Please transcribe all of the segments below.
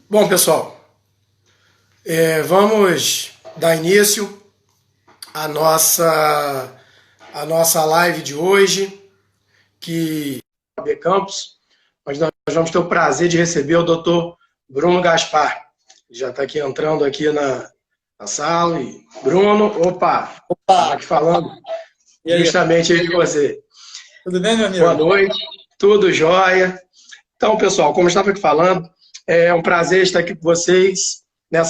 Bom, pessoal, vamos dar início à nossa live de hoje, que é o AB Campus, mas nós vamos ter o prazer de receber o Dr. Bruno Gaspar. Ele já está aqui entrando aqui na sala. E Bruno, opa, estava aqui falando justamente aí de você. Tudo bem, meu amigo? Boa noite, tudo jóia. Então, pessoal, como eu estava aqui falando, é um prazer estar aqui com vocês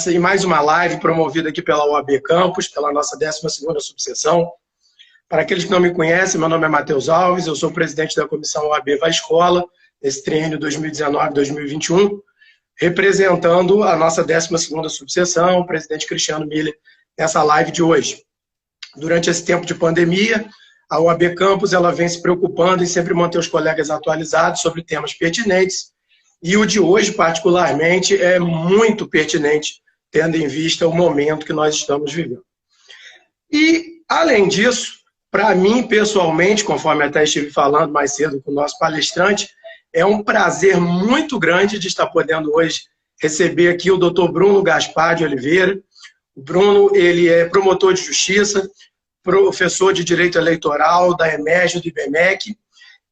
em mais uma live promovida aqui pela OAB Campus, pela nossa 12ª subseção. Para aqueles que não me conhecem, meu nome é Matheus Alves, eu sou presidente da comissão OAB Vai Escola, nesse triênio 2019-2021, representando a nossa 12ª subseção, o presidente Cristiano Miller, nessa live de hoje. Durante esse tempo de pandemia, a OAB Campus ela vem se preocupando em sempre manter os colegas atualizados sobre temas pertinentes, e o de hoje, particularmente, é muito pertinente, tendo em vista o momento que nós estamos vivendo. E, além disso, para mim, pessoalmente, conforme até estive falando mais cedo com o nosso palestrante, é um prazer muito grande de estar podendo hoje receber aqui o Dr. Bruno Gaspar de Oliveira. O Bruno, ele é promotor de justiça, professor de Direito Eleitoral da EMERJ, do IBMEC,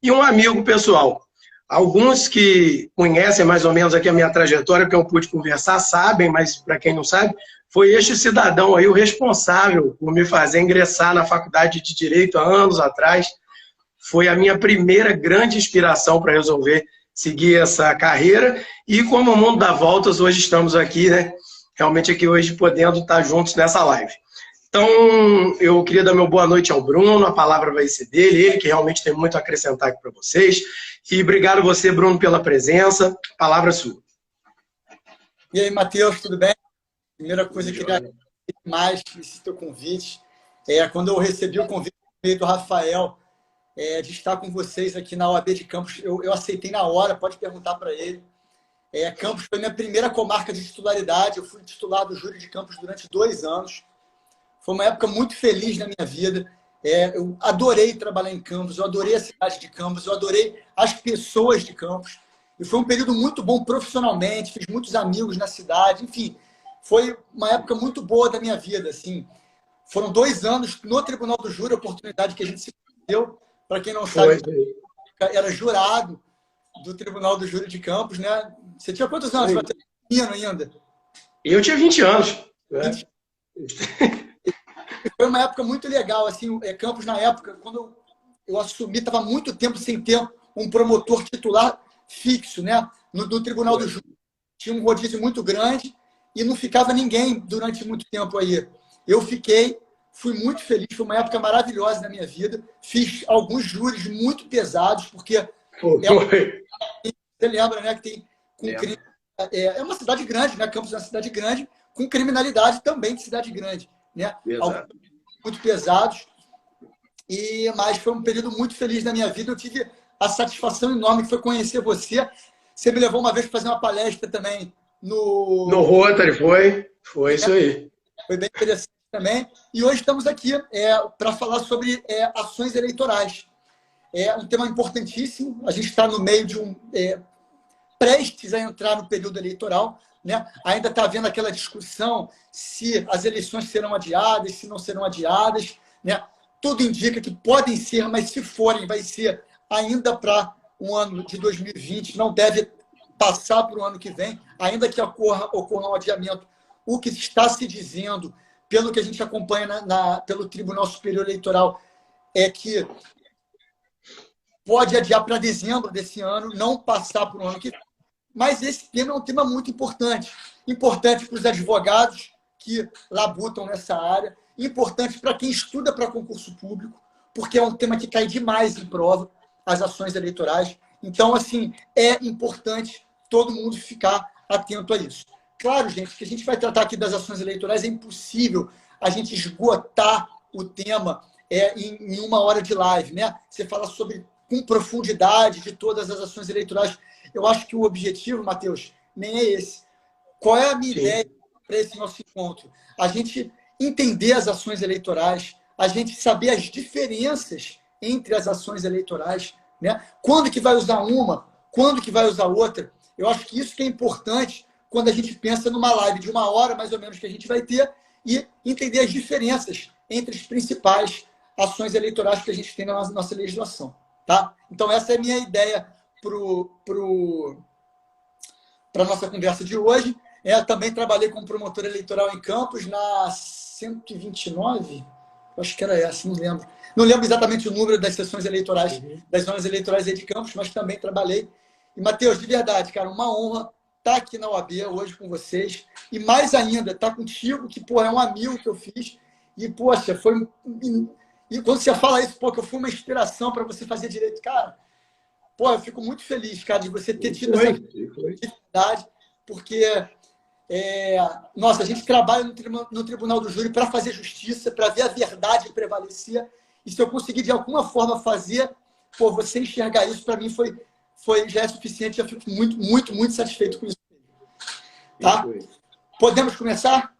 e um amigo pessoal. Alguns que conhecem mais ou menos aqui a minha trajetória, que eu pude conversar, sabem, mas para quem não sabe, foi este cidadão aí o responsável por me fazer ingressar na faculdade de Direito há anos atrás. Foi a minha primeira grande inspiração para resolver seguir essa carreira. E como o mundo dá voltas, hoje estamos aqui, né? Realmente aqui hoje podendo estar juntos nessa live. Então, eu queria dar meu boa noite ao Bruno, a palavra vai ser dele, ele que realmente tem muito a acrescentar aqui para vocês. E obrigado você, Bruno, pela presença. A palavra é sua. E aí, Matheus, tudo bem? Primeira coisa que eu queria agradecer mais esse teu convite. Quando eu recebi o convite do Rafael de estar com vocês aqui na OAB de Campos, eu aceitei na hora, pode perguntar para ele. Campos foi minha primeira comarca de titularidade, eu fui titular do júri de Campos durante 2 anos. Foi uma época muito feliz na minha vida. Eu adorei trabalhar em Campos, eu adorei a cidade de Campos, eu adorei as pessoas de Campos. E foi um período muito bom profissionalmente, fiz muitos amigos na cidade, enfim. Foi uma época muito boa da minha vida. Assim. Foram 2 anos no Tribunal do Júri, a oportunidade que a gente se deu. Para quem não sabe, era jurado do Tribunal do Júri de Campos. Né? Você tinha quantos anos? Ainda? Eu tinha 20 anos. 20. Foi uma época muito legal. Assim, Campos, na época, quando eu assumi, estava muito tempo sem ter um promotor titular fixo, né? no Tribunal do Júri. Tinha um rodízio muito grande e não ficava ninguém durante muito tempo aí. Eu fiquei, fui muito feliz, foi uma época maravilhosa na minha vida. Fiz alguns júris muito pesados, porque você lembra, né, que tem crime, é uma cidade grande, né? Campos é uma cidade grande, com criminalidade também de cidade grande. Né? Muito pesados, mas foi um período muito feliz na minha vida. Eu tive a satisfação enorme que foi conhecer você. Você me levou uma vez para fazer uma palestra também no Rotary, foi isso aí. Foi bem interessante também. E hoje estamos aqui para falar sobre ações eleitorais. É um tema importantíssimo. A gente está no meio de prestes a entrar no período eleitoral. Né? Ainda está havendo aquela discussão se as eleições serão adiadas, se não serão adiadas. Né? Tudo indica que podem ser, mas se forem, vai ser ainda para o ano de 2020, não deve passar para o ano que vem, ainda que ocorra um adiamento. O que está se dizendo, pelo que a gente acompanha pelo Tribunal Superior Eleitoral, é que pode adiar para dezembro desse ano, não passar para o ano que vem. Mas esse tema é um tema muito importante. Importante para os advogados que labutam nessa área, importante para quem estuda para concurso público, porque é um tema que cai demais em prova, as ações eleitorais. Então, assim, é importante todo mundo ficar atento a isso. Claro, gente, que a gente vai tratar aqui das ações eleitorais, é impossível a gente esgotar o tema em 1 hora de live. Né? Você fala com profundidade de todas as ações eleitorais. Eu acho que o objetivo, Matheus, nem é esse. Qual é a minha ideia para esse nosso encontro? A gente entender as ações eleitorais, a gente saber as diferenças entre as ações eleitorais, né? Quando que vai usar uma, quando que vai usar outra. Eu acho que isso que é importante quando a gente pensa numa live de 1 hora, mais ou menos, que a gente vai ter, e entender as diferenças entre as principais ações eleitorais que a gente tem na nossa legislação. Tá? Então, essa é a minha ideia para a nossa conversa de hoje. Também trabalhei como promotor eleitoral em Campos, na 129, acho que era essa, não lembro. Não lembro exatamente o número das sessões eleitorais, das zonas eleitorais aí de Campos, mas também trabalhei. E, Matheus, de verdade, cara, uma honra estar aqui na OAB hoje com vocês. E mais ainda, estar contigo, que, pô, é um amigo que eu fiz. E, poxa, foi... E quando você fala isso, pô, que eu fui uma inspiração para você fazer direito, cara, pô, eu fico muito feliz, cara, de você ter tido essa oportunidade, porque, nossa, a gente trabalha no Tribunal do Júri para fazer justiça, para ver a verdade prevalecer, e se eu conseguir de alguma forma fazer, pô, você enxergar isso, para mim já é suficiente, já fico muito, muito, muito satisfeito com isso. Tá? Podemos começar?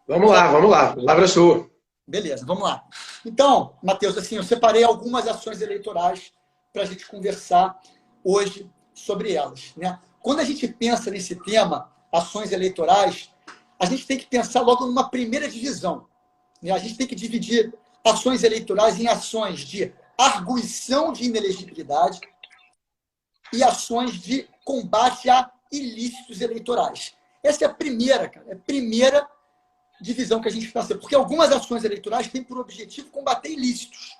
Vamos lá. A palavra é sua. Beleza, vamos lá. Então, Matheus, assim, eu separei algumas ações eleitorais para a gente conversar hoje sobre elas, né? Quando a gente pensa nesse tema, ações eleitorais, a gente tem que pensar logo numa primeira divisão, né? A gente tem que dividir ações eleitorais em ações de arguição de inelegibilidade e ações de combate a ilícitos eleitorais. Essa é a primeira, cara, é a primeira divisão que a gente pensa, porque algumas ações eleitorais têm por objetivo combater ilícitos.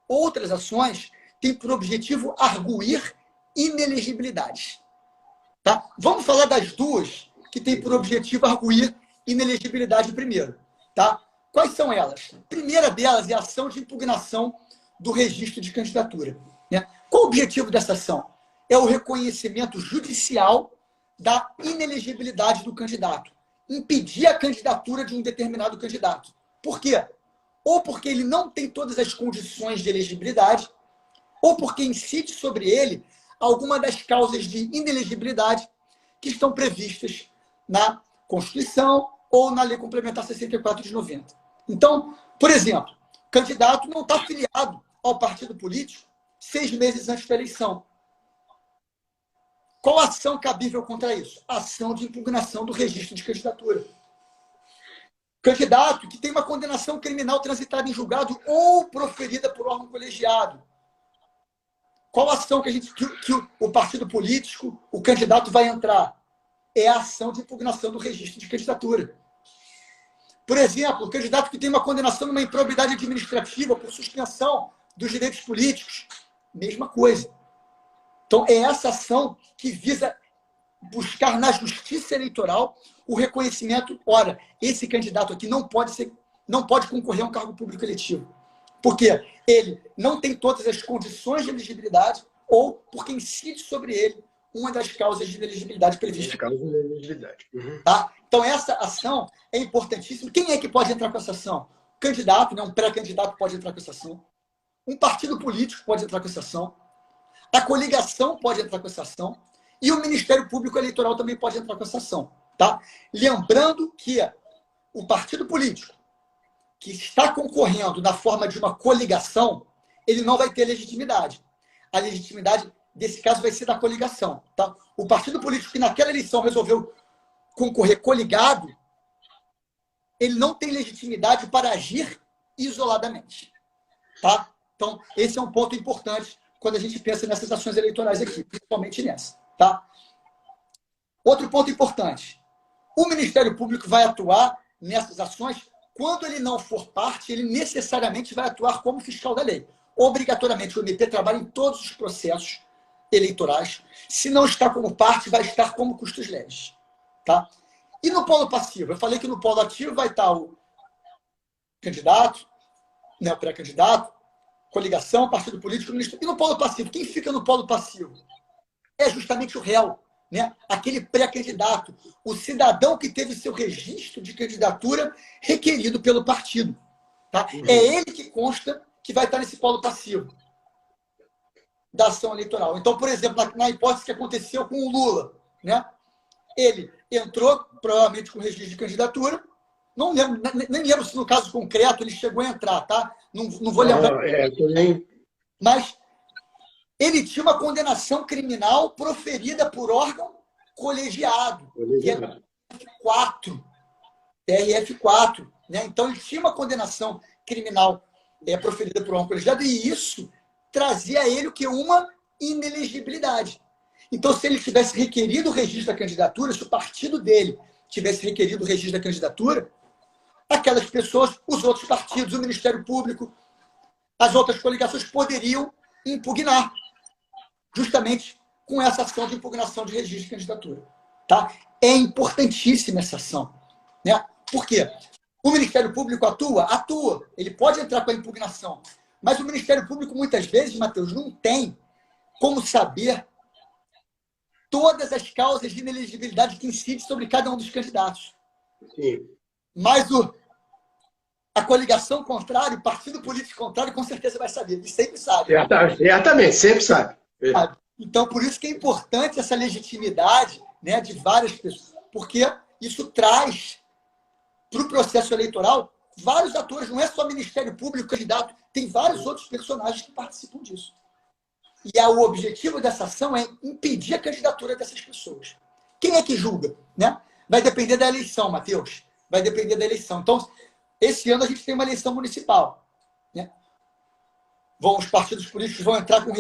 Outras ações têm por objetivo arguir inelegibilidades. Tá? Vamos falar das duas que têm por objetivo arguir inelegibilidade primeiro. Tá? Quais são elas? A primeira delas é a ação de impugnação do registro de candidatura. Né? Qual o objetivo dessa ação? É o reconhecimento judicial da inelegibilidade do candidato. Impedir a candidatura de um determinado candidato. Por quê? Ou porque ele não tem todas as condições de elegibilidade, ou porque incide sobre ele alguma das causas de inelegibilidade que estão previstas na Constituição ou na Lei Complementar 64 de 90. Então, por exemplo, o candidato não está filiado ao partido político 6 meses antes da eleição. Qual a ação cabível contra isso? A ação de impugnação do registro de candidatura. Candidato que tem uma condenação criminal transitada em julgado ou proferida por órgão colegiado. Qual a ação que o partido político, o candidato vai entrar? É a ação de impugnação do registro de candidatura. Por exemplo, o candidato que tem uma condenação numa improbidade administrativa por suspensão dos direitos políticos, mesma coisa. Então, é essa ação que visa buscar na justiça eleitoral o reconhecimento. Ora, esse candidato aqui não pode concorrer a um cargo público eletivo. Porque ele não tem todas as condições de elegibilidade ou porque incide sobre ele uma das causas de inelegibilidade previstas. Tá? Então, essa ação é importantíssima. Quem é que pode entrar com essa ação? O candidato, né? Um pré-candidato pode entrar com essa ação. Um partido político pode entrar com essa ação. A coligação pode entrar com essa ação e o Ministério Público Eleitoral também pode entrar com essa ação. Tá? Lembrando que o partido político que está concorrendo na forma de uma coligação, ele não vai ter legitimidade. A legitimidade, desse caso, vai ser da coligação. Tá? O partido político que naquela eleição resolveu concorrer coligado, ele não tem legitimidade para agir isoladamente. Tá? Então, esse é um ponto importante quando a gente pensa nessas ações eleitorais aqui, principalmente nessa. Tá? Outro ponto importante. O Ministério Público vai atuar nessas ações quando ele não for parte, ele necessariamente vai atuar como fiscal da lei. Obrigatoriamente, o MP trabalha em todos os processos eleitorais. Se não está como parte, vai estar como custos leves. Tá? E no polo passivo? Eu falei que no polo ativo vai estar o candidato, né, o pré-candidato, coligação, partido político, ministro. E no polo passivo? Quem fica no polo passivo? É justamente o réu, né? Aquele pré-candidato, o cidadão que teve seu registro de candidatura requerido pelo partido. Tá? É ele que consta que vai estar nesse polo passivo da ação eleitoral. Então, por exemplo, na hipótese que aconteceu com o Lula, né? Ele entrou, provavelmente, com registro de candidatura. Não lembro, nem lembro se no caso concreto ele chegou a entrar, tá? Não vou lembrar. Mas ele tinha uma condenação criminal proferida por órgão colegiado, que é TRF4, TRF4, né? Então, ele tinha uma condenação criminal proferida por um colegiado, e isso trazia a ele o que? Uma inelegibilidade. Então, se ele tivesse requerido o registro da candidatura, se o partido dele tivesse requerido o registro da candidatura, aquelas pessoas, os outros partidos, o Ministério Público, as outras coligações poderiam impugnar, justamente com essa ação de impugnação de registro de candidatura. Tá? É importantíssima essa ação. Né? Por quê? O Ministério Público atua. Ele pode entrar com a impugnação. Mas o Ministério Público, muitas vezes, Matheus, não tem como saber todas as causas de inelegibilidade que incidem sobre cada um dos candidatos. Sim. Mas a coligação contrária, o partido político contrário, com certeza vai saber. Ele sempre sabe. Certamente, sempre sabe. Então, por isso que é importante essa legitimidade, né, de várias pessoas. Porque isso traz para o processo eleitoral vários atores. Não é só Ministério Público, candidato. Tem vários outros personagens que participam disso. E o objetivo dessa ação é impedir a candidatura dessas pessoas. Quem é que julga? Né? Vai depender da eleição, Matheus. Vai depender da eleição. Então, esse ano a gente tem uma eleição municipal. Né? Os partidos políticos vão entrar com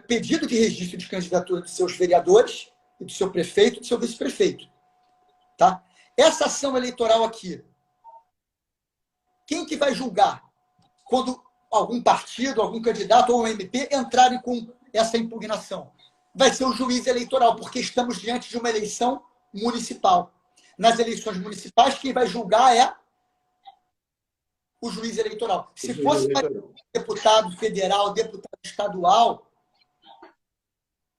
pedido de registro de candidatura dos seus vereadores, e do seu prefeito e do seu vice-prefeito. Tá? Essa ação eleitoral aqui, quem que vai julgar quando algum partido, algum candidato ou um MP entrarem com essa impugnação? Vai ser o juiz eleitoral, porque estamos diante de uma eleição municipal. Nas eleições municipais, quem vai julgar é o juiz eleitoral. Se fosse deputado federal, deputado estadual,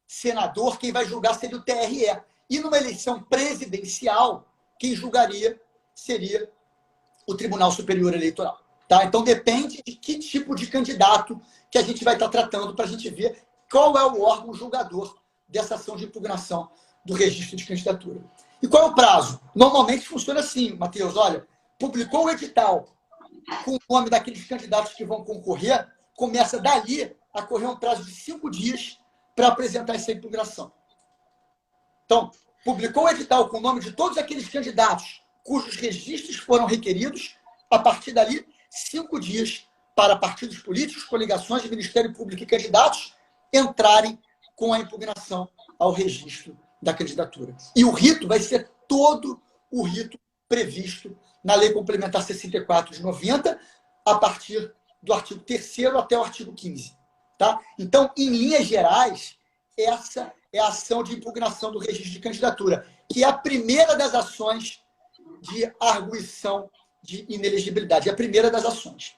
senador, quem vai julgar seria o TRE. E numa eleição presidencial, quem julgaria seria o Tribunal Superior Eleitoral. Tá? Então, depende de que tipo de candidato que a gente vai estar tratando para a gente ver qual é o órgão julgador dessa ação de impugnação do registro de candidatura. E qual é o prazo? Normalmente funciona assim, Matheus. Olha, publicou o edital com o nome daqueles candidatos que vão concorrer, começa dali a correr um prazo de 5 dias para apresentar essa impugnação. Então, publicou o edital com o nome de todos aqueles candidatos cujos registros foram requeridos, a partir dali, 5 dias para partidos políticos, coligações de Ministério Público e candidatos entrarem com a impugnação ao registro da candidatura. E o rito vai ser todo o rito previsto na Lei Complementar 64 de 90, a partir do artigo 3º até o artigo 15. Tá? Então, em linhas gerais, essa é a ação de impugnação do registro de candidatura, que é a primeira das ações de arguição de inelegibilidade. É a primeira das ações.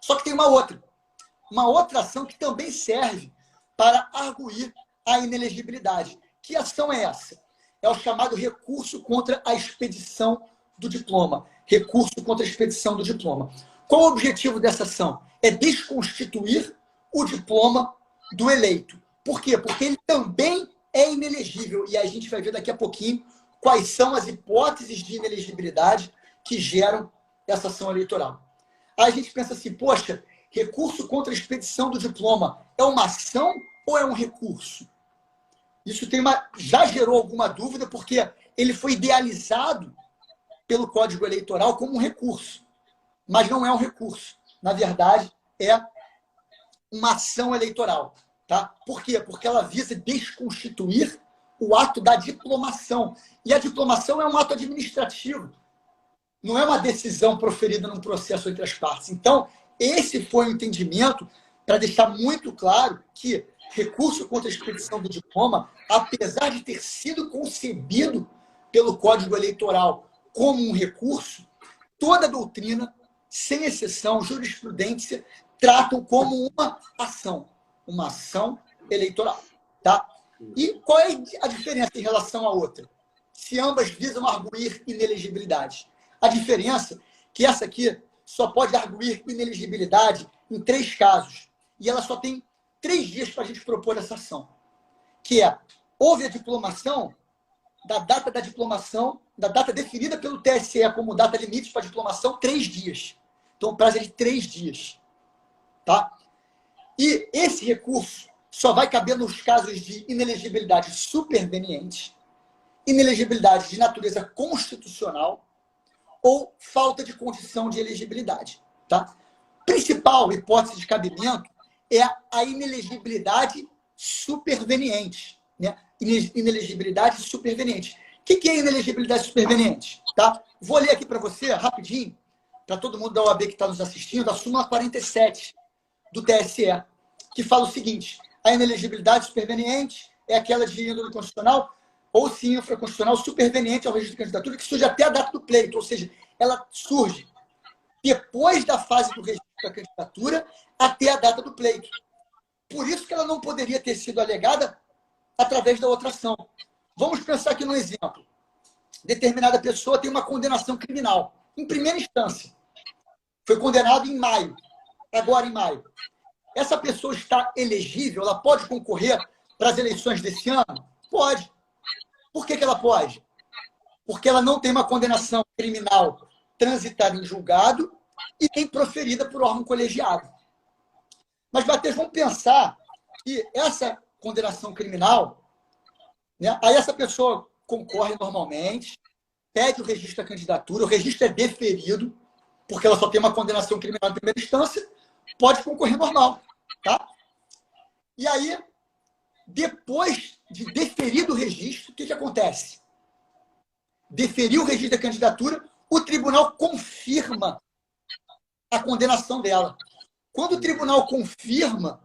Só que tem uma outra ação que também serve para arguir a inelegibilidade. Que ação é essa? É o chamado recurso contra a expedição do diploma. Recurso contra a expedição do diploma. Qual o objetivo dessa ação? É desconstituir o diploma do eleito. Por quê? Porque ele também é inelegível. E a gente vai ver daqui a pouquinho quais são as hipóteses de inelegibilidade que geram essa ação eleitoral. Aí a gente pensa assim, poxa, recurso contra a expedição do diploma é uma ação ou é um recurso? Isso já gerou alguma dúvida, porque ele foi idealizado pelo Código Eleitoral como um recurso. Mas não é um recurso. Na verdade, é uma ação eleitoral. Tá? Por quê? Porque ela visa desconstituir o ato da diplomação. E a diplomação é um ato administrativo. Não é uma decisão proferida num processo entre as partes. Então, esse foi o entendimento para deixar muito claro que recurso contra a expedição do diploma, apesar de ter sido concebido pelo Código Eleitoral como um recurso, toda a doutrina, sem exceção, jurisprudência, tratam como uma ação eleitoral. Tá? E qual é a diferença em relação à outra? Se ambas visam arguir inelegibilidade. A diferença é que essa aqui só pode arguir inelegibilidade em 3 casos. E ela só tem 3 dias para a gente propor essa ação. Que é, houve a diplomação, da data da diplomação, da data definida pelo TSE como data limite para a diplomação, 3 dias. Então, o prazo é de 3 dias. Tá? E esse recurso só vai caber nos casos de inelegibilidade superveniente inelegibilidade de natureza constitucional ou falta de condição de elegibilidade. Tá? Principal hipótese de cabimento é a inelegibilidade superveniente. Né? Inelegibilidade superveniente. O que é inelegibilidade superveniente? Tá? Vou ler aqui para você, rapidinho, para todo mundo da OAB que está nos assistindo, a súmula 47 do TSE, que fala o seguinte: a inelegibilidade superveniente é aquela de índole constitucional ou se infraconstitucional superveniente ao registro de candidatura que surge até a data do pleito, ou seja, ela surge depois da fase do registro da candidatura até a data do pleito. Por isso que ela não poderia ter sido alegada através da outra ação. Vamos pensar aqui num exemplo. Determinada pessoa tem uma condenação criminal, em primeira instância. Foi condenado em maio, agora em maio. Essa pessoa está elegível? Ela pode concorrer para as eleições desse ano? Pode. Por que ela pode? Porque ela não tem uma condenação criminal transitada em julgado e nem proferida por órgão colegiado. Mas, Matheus, vamos pensar que essa condenação criminal, né, aí essa pessoa concorre normalmente, pede o registro da candidatura, o registro é deferido, porque ela só tem uma condenação criminal em primeira instância, pode concorrer normal. Tá? E aí, depois de deferido o registro, o que acontece? Deferiu o registro da candidatura, o tribunal confirma a condenação dela. Quando o tribunal confirma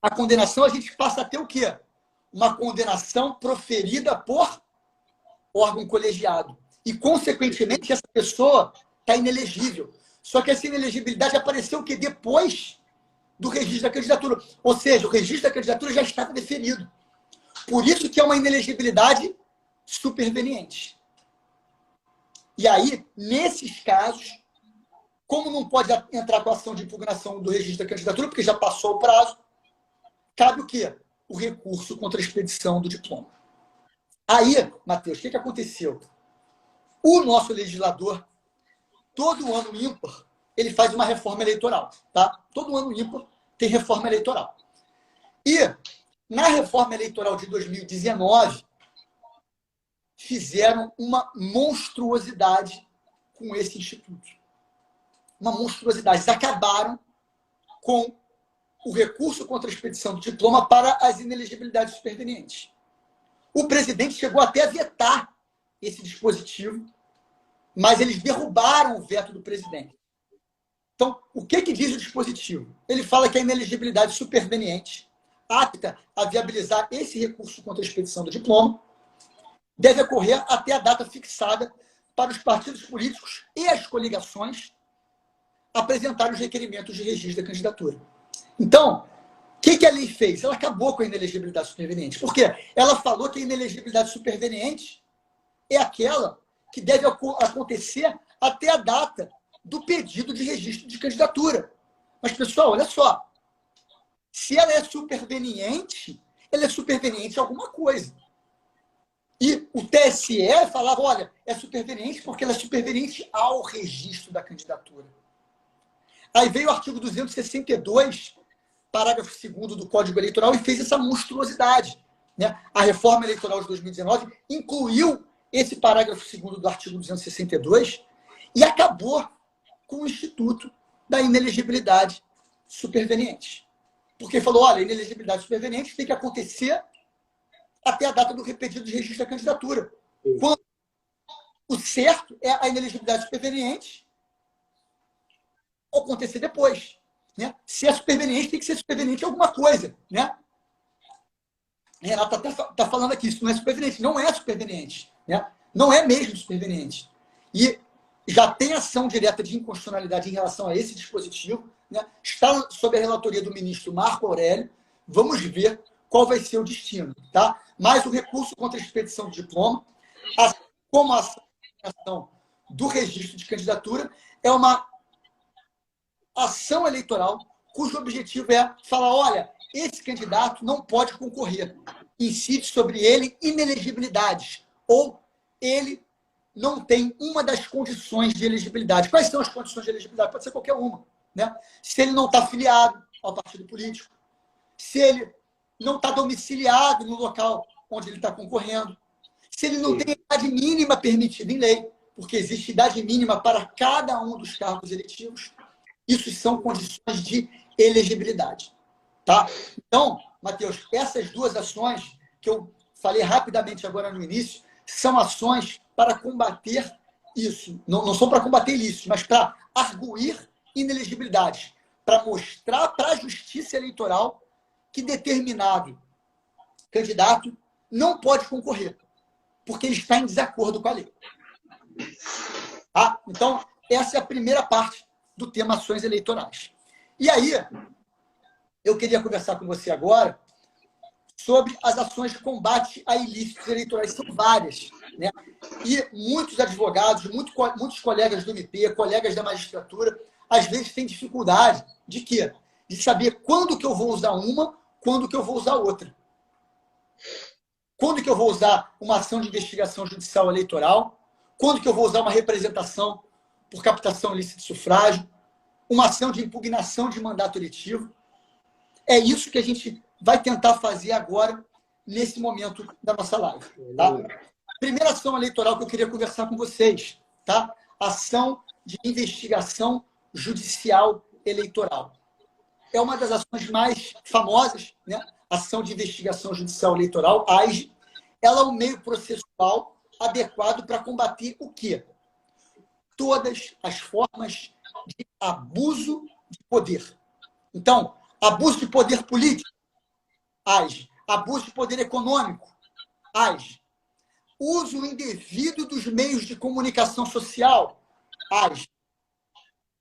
a condenação, a gente passa a ter o quê? Uma condenação proferida por órgão colegiado. E, consequentemente, essa pessoa está inelegível. Só que essa inelegibilidade apareceu o quê? Depois do registro da candidatura. Ou seja, o registro da candidatura já estava deferido. Por isso que é uma inelegibilidade superveniente. E aí, nesses casos, como não pode entrar com a ação de impugnação do registro da candidatura, porque já passou o prazo, cabe o quê? O recurso contra a expedição do diploma. Aí, Matheus, o que aconteceu? O nosso legislador, todo ano ímpar, ele faz uma reforma eleitoral. Tá? Todo ano ímpar tem reforma eleitoral. E, na reforma eleitoral de 2019, fizeram uma monstruosidade com esse instituto. Uma monstruosidade. Eles acabaram com o recurso contra a expedição do diploma para as inelegibilidades supervenientes. O presidente chegou até a vetar esse dispositivo, mas eles derrubaram o veto do presidente. Então, o que diz o dispositivo? Ele fala que a inelegibilidade superveniente, apta a viabilizar esse recurso contra a expedição do diploma, deve ocorrer até a data fixada para os partidos políticos e as coligações apresentarem os requerimentos de registro da candidatura. Então, o que a lei fez? Ela acabou com a inelegibilidade superveniente. Por quê? Ela falou que a inelegibilidade superveniente é aquela que deve acontecer até a data do pedido de registro de candidatura. Mas, pessoal, olha só. Se ela é superveniente a alguma coisa. E o TSE falava, olha, é superveniente porque ela é superveniente ao registro da candidatura. Aí veio o artigo 262, parágrafo 2º do Código Eleitoral e fez essa monstruosidade. Né? A reforma eleitoral de 2019 incluiu esse parágrafo 2º do artigo 262 e acabou com o instituto da inelegibilidade superveniente. Porque falou, olha, a inelegibilidade superveniente tem que acontecer até a data do repetido de registro da candidatura. Quando o certo é a inelegibilidade superveniente acontecer depois. Né? Se é superveniente, tem que ser superveniente a alguma coisa. Né? Renata está falando aqui, isso não é superveniente. Não é superveniente. Né? Não é mesmo superveniente. E já tem ação direta de inconstitucionalidade em relação a esse dispositivo. Né? Está sob a relatoria do ministro Marco Aurélio. Vamos ver qual vai ser o destino. Tá? Mas o recurso contra a expedição do diploma, como a ação do registro de candidatura, é uma ação eleitoral cujo objetivo é falar, olha, esse candidato não pode concorrer. Incide sobre ele inelegibilidades. Ou ele não tem uma das condições de elegibilidade. Quais são as condições de elegibilidade? Pode ser qualquer uma. Né? Se ele não está afiliado ao partido político, se ele não está domiciliado no local onde ele está concorrendo, se ele não tem idade mínima permitida em lei, porque existe idade mínima para cada um dos cargos eletivos. Isso são condições de elegibilidade. Tá? Então, Matheus, essas duas ações que eu falei rapidamente agora no início, são ações para combater isso. Não são para combater isso, mas para arguir inelegibilidades, para mostrar para a justiça eleitoral que determinado candidato não pode concorrer, porque ele está em desacordo com a lei. Tá? Então, essa é a primeira parte do tema ações eleitorais. E aí, eu queria conversar com você agora sobre as ações de combate a ilícitos eleitorais. São várias, né? E muitos advogados, muitos colegas do MP, colegas da magistratura, às vezes têm dificuldade de quê? De saber quando que eu vou usar uma, quando que eu vou usar outra. Quando que eu vou usar uma ação de investigação judicial eleitoral, quando que eu vou usar uma representação por captação ilícita de sufrágio, uma ação de impugnação de mandato eletivo. É isso que a gente vai tentar fazer agora, nesse momento da nossa live. Tá? Primeira ação eleitoral que eu queria conversar com vocês, tá? Ação de investigação judicial eleitoral. É uma das ações mais famosas, né? Ação de investigação judicial eleitoral, AIJE. Ela é um meio processual adequado para combater o quê? Todas as formas de abuso de poder. Então, abuso de poder político, AIJE. Abuso de poder econômico, AIJE. Uso indevido dos meios de comunicação social, AIJE.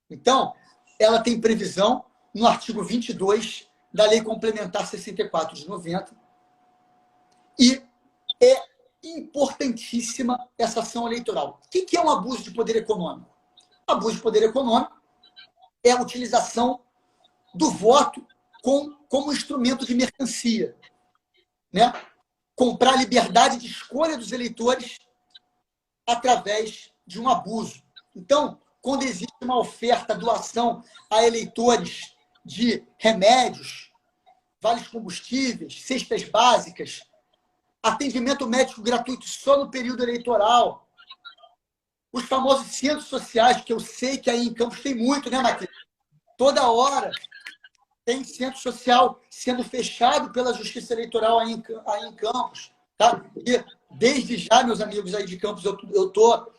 Então, ela tem previsão no artigo 22 da Lei Complementar 64 de 90. E é importantíssima essa ação eleitoral. O que é um abuso de poder econômico? Abuso de poder econômico é a utilização do voto como instrumento de mercancia, né? Comprar liberdade de escolha dos eleitores através de um abuso. Então, quando existe uma oferta, doação a eleitores de remédios, vales combustíveis, cestas básicas, atendimento médico gratuito só no período eleitoral, os famosos centros sociais, que eu sei que aí em Campos tem muito, né, Matheus? Toda hora tem centro social sendo fechado pela Justiça Eleitoral aí em Campos. Tá? E desde já, meus amigos aí de Campos, eu estou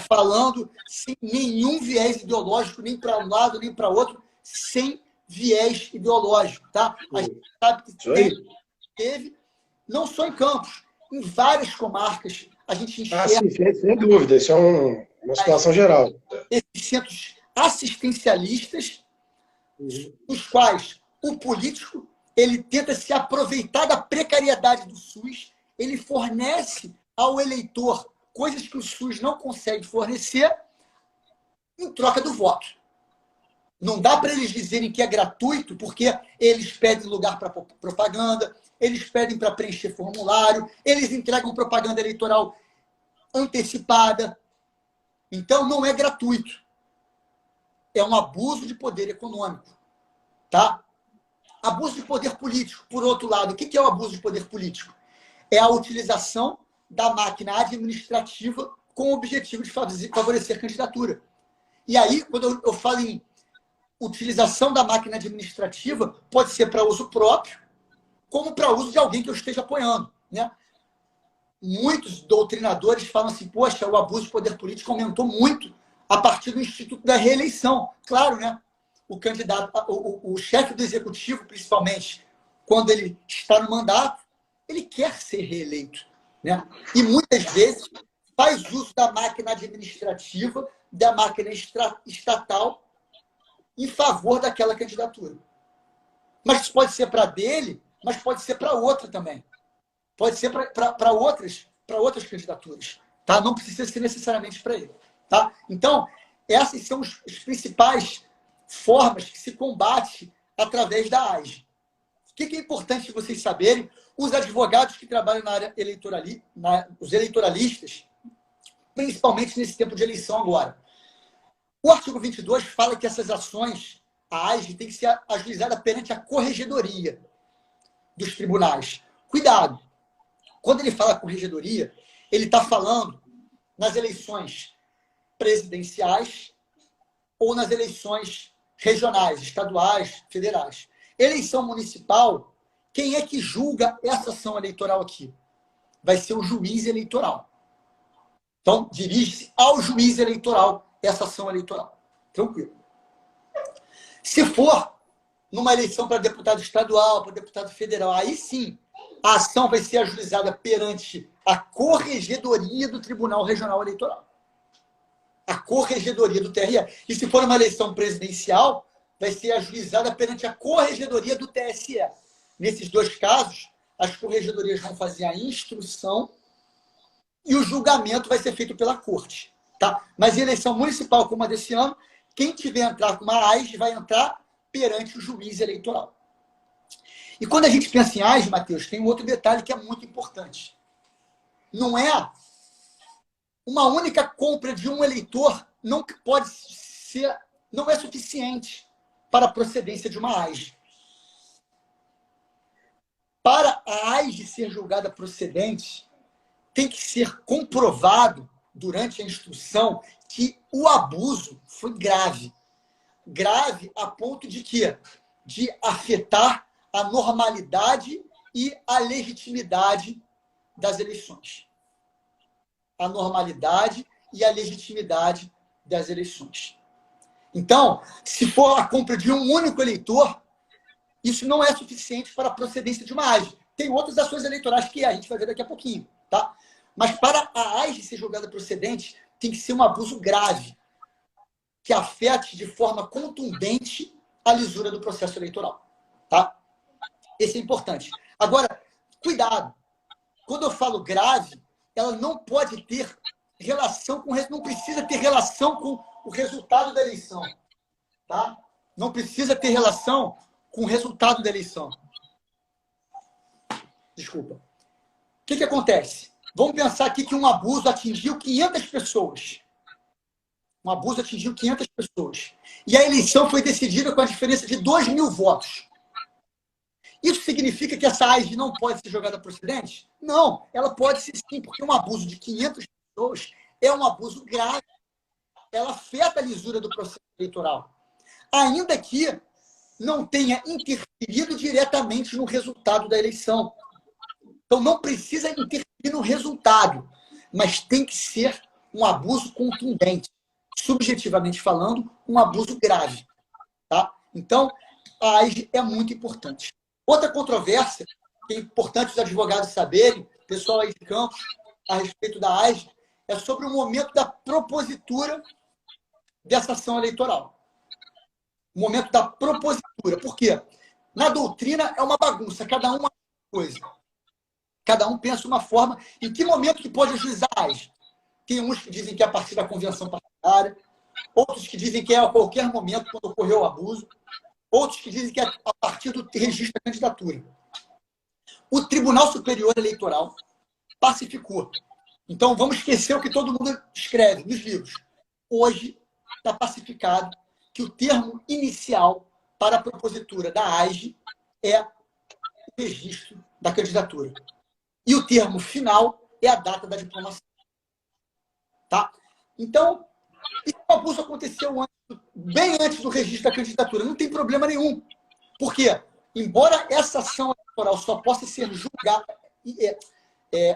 falando sem nenhum viés ideológico, nem para um lado, nem para outro, sem viés ideológico. Tá? A gente sabe que teve, não só em Campos, em várias comarcas, a gente enxerga... sim, sem dúvida, isso é uma situação geral. Esses centros assistencialistas, nos quais o político ele tenta se aproveitar da precariedade do SUS, ele fornece ao eleitor coisas que o SUS não consegue fornecer em troca do voto. Não dá para eles dizerem que é gratuito, porque eles pedem lugar para propaganda, eles pedem para preencher formulário, eles entregam propaganda eleitoral antecipada. Então, não é gratuito. É um abuso de poder econômico. Tá? Abuso de poder político, por outro lado. O que é o abuso de poder político? É a utilização da máquina administrativa com o objetivo de favorecer a candidatura. E aí, quando eu falo em utilização da máquina administrativa, pode ser para uso próprio, como para uso de alguém que eu esteja apoiando. Né? Muitos doutrinadores falam assim, poxa, o abuso de poder político aumentou muito a partir do Instituto da Reeleição. Claro, né? O candidato, o chefe do executivo, principalmente, quando ele está no mandato, ele quer ser reeleito. Né? E muitas vezes faz uso da máquina administrativa, da máquina estatal, em favor daquela candidatura. Mas isso pode ser para dele, mas pode ser para outra também. Pode ser para outras candidaturas. Tá? Não precisa ser necessariamente para ele. Tá? Então, essas são as principais formas que se combate através da AIJE. O que é importante vocês saberem? Os advogados que trabalham na área eletoralista, os eleitoralistas, principalmente nesse tempo de eleição agora. O artigo 22 fala que essas ações, a AIJE tem que ser ajuizada perante a corregedoria dos tribunais. Cuidado! Quando ele fala corregedoria, ele está falando nas eleições presidenciais ou nas eleições regionais, estaduais, federais. Eleição municipal, quem é que julga essa ação eleitoral aqui? Vai ser o juiz eleitoral. Então, dirige-se ao juiz eleitoral essa ação eleitoral. Tranquilo. Se for numa eleição para deputado estadual, para deputado federal, aí sim, a ação vai ser ajuizada perante a Corregedoria do Tribunal Regional Eleitoral. A Corregedoria do TRE. E se for uma eleição presidencial, vai ser ajuizada perante a Corregedoria do TSE. Nesses dois casos, as corregedorias vão fazer a instrução e o julgamento vai ser feito pela corte. Tá? Mas em eleição municipal, como a desse ano, quem tiver entrar com uma AIS vai entrar perante o juiz eleitoral. E quando a gente pensa em AIS, Matheus, tem um outro detalhe que é muito importante. Não é uma única compra de um eleitor não pode ser, não é suficiente para a procedência de uma AIS. Para a AIS ser julgada procedente, tem que ser comprovado durante a instrução que o abuso foi grave. Grave a ponto de quê? De afetar a normalidade e a legitimidade das eleições. A normalidade e a legitimidade das eleições. Então, se for a compra de um único eleitor, isso não é suficiente para a procedência de uma AIS. Tem outras ações eleitorais que a gente vai ver daqui a pouquinho, tá? Mas para a AIS ser julgada procedente, tem que ser um abuso grave, que afete de forma contundente a lisura do processo eleitoral, tá? Esse é importante. Agora, cuidado. Quando eu falo grave, ela não pode ter relação com... Não precisa ter relação com o resultado da eleição, tá? Não precisa ter relação com o resultado da eleição. Desculpa. O que acontece? Vamos pensar aqui que um abuso atingiu 500 pessoas. Um abuso atingiu 500 pessoas. E a eleição foi decidida com a diferença de 2.000 votos. Isso significa que essa AIS não pode ser jogada procedente? Não, ela pode ser sim, porque um abuso de 500 pessoas é um abuso grave. Ela afeta a lisura do processo eleitoral. Ainda que não tenha interferido diretamente no resultado da eleição. Então, não precisa interferir no resultado, mas tem que ser um abuso contundente. Subjetivamente falando, um abuso grave. Tá? Então, a AIS é muito importante. Outra controvérsia, que é importante os advogados saberem, pessoal aí de Campos, a respeito da AIS, é sobre o momento da propositura dessa ação eleitoral. O momento da propositura. Por quê? Na doutrina é uma bagunça, cada um é uma coisa. Cada um pensa uma forma. Em que momento que pode ajuizar a AIS? Tem uns que dizem que é a partir da convenção partidária, outros que dizem que é a qualquer momento quando ocorreu o abuso, outros que dizem que é a partir do registro da candidatura. O Tribunal Superior Eleitoral pacificou. Então, vamos esquecer o que todo mundo escreve nos livros. Hoje está pacificado que o termo inicial para a propositura da AIS é o registro da candidatura. E o termo final é a data da diplomação. Tá? Então, esse abuso aconteceu bem antes do registro da candidatura. Não tem problema nenhum. Por quê? Embora essa ação eleitoral só possa ser julgada e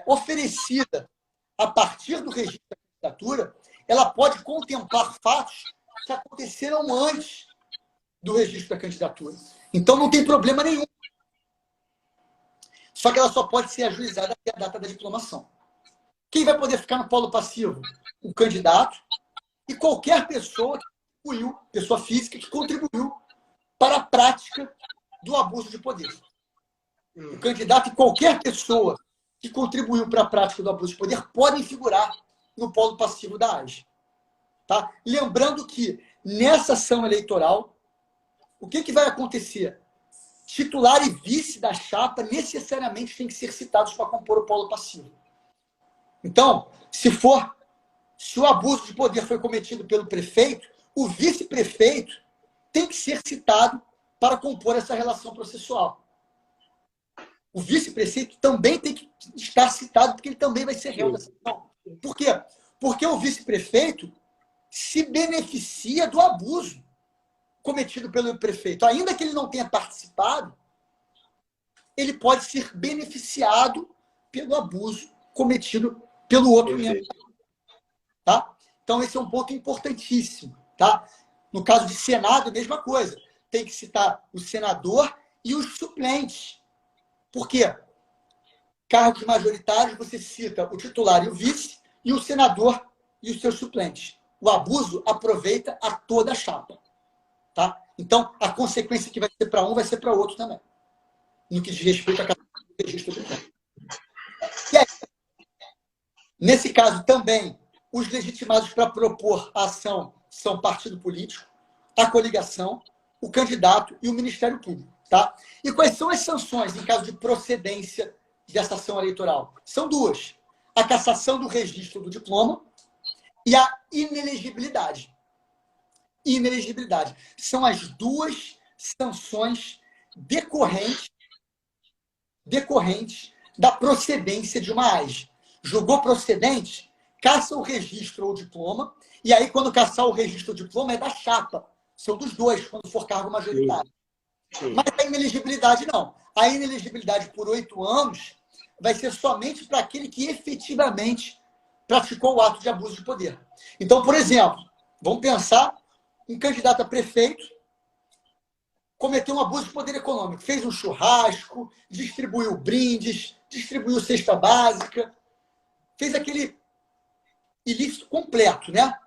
oferecida a partir do registro da candidatura, ela pode contemplar fatos que aconteceram antes do registro da candidatura. Então, não tem problema nenhum. Só que ela só pode ser ajuizada até a data da diplomação. Quem vai poder ficar no polo passivo? O candidato e qualquer pessoa que contribuiu, pessoa física que contribuiu para a prática do abuso de poder. O candidato e qualquer pessoa que contribuiu para a prática do abuso de poder podem figurar no polo passivo da AIS. Tá? Lembrando que nessa ação eleitoral, o que vai acontecer? Titular e vice da chapa necessariamente têm que ser citados para compor o polo passivo. Então, se o abuso de poder foi cometido pelo prefeito, o vice-prefeito tem que ser citado para compor essa relação processual. O vice-prefeito também tem que estar ficar citado, porque ele também vai ser réu da sanção. Por quê? Porque o vice-prefeito se beneficia do abuso cometido pelo prefeito. Ainda que ele não tenha participado, ele pode ser beneficiado pelo abuso cometido pelo outro membro. Tá? Então, esse é um ponto importantíssimo. Tá? No caso de Senado, a mesma coisa. Tem que citar o senador e os suplentes. Por quê? Cargos majoritários, você cita o titular e o vice, e o senador e os seus suplentes. O abuso aproveita a toda a chapa. Tá? Então, a consequência que vai ser para um vai ser para o outro também. No que diz respeito à captação do registro do plano. E aí, nesse caso também, os legitimados para propor a ação são o partido político, a coligação, o candidato e o Ministério Público. Tá? E quais são as sanções em caso de procedência dessa ação eleitoral? São duas. A cassação do registro do diploma e a inelegibilidade. Inelegibilidade. São as duas sanções decorrentes da procedência de uma AGE. Julgou procedente, caça o registro ou o diploma, e aí, quando caçar o registro ou o diploma, é da chapa. São dos dois, quando for cargo majoritário. Sim. Mas a inelegibilidade não. A inelegibilidade por 8 anos vai ser somente para aquele que efetivamente praticou o ato de abuso de poder. Então, por exemplo, vamos pensar um candidato a prefeito cometeu um abuso de poder econômico, fez um churrasco, distribuiu brindes, distribuiu cesta básica, fez aquele ilícito completo, né?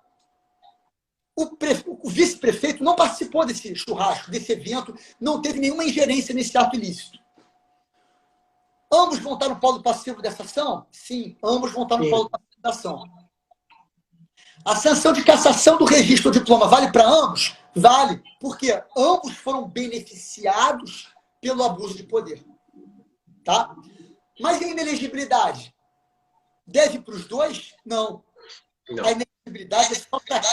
O vice-prefeito não participou desse churrasco, desse evento, não teve nenhuma ingerência nesse ato ilícito. Ambos vão estar no polo passivo dessa ação? Sim, ambos vão estar no polo passivo da ação. A sanção de cassação do registro do diploma vale para ambos? Vale, porque ambos foram beneficiados pelo abuso de poder. Tá? Mas a inelegibilidade deve para os dois? Não. A inelegibilidade é só para quem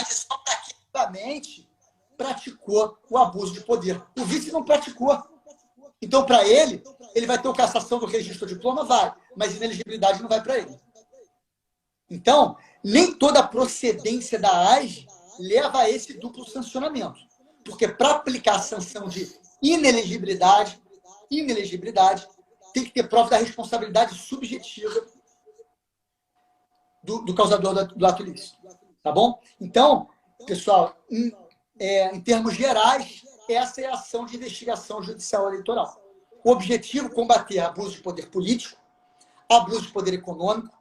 ativamente praticou o abuso de poder. O vice não praticou. Então, para ele vai ter o cassação do registro do diploma? Vai. Mas inelegibilidade não vai para ele. Então, nem toda a procedência da AGE leva a esse duplo sancionamento. Porque para aplicar a sanção de inelegibilidade, tem que ter prova da responsabilidade subjetiva do causador do ato ilícito. Tá bom? Então, pessoal, em termos gerais, essa é a ação de investigação judicial eleitoral. O objetivo é combater abuso de poder político, abuso de poder econômico,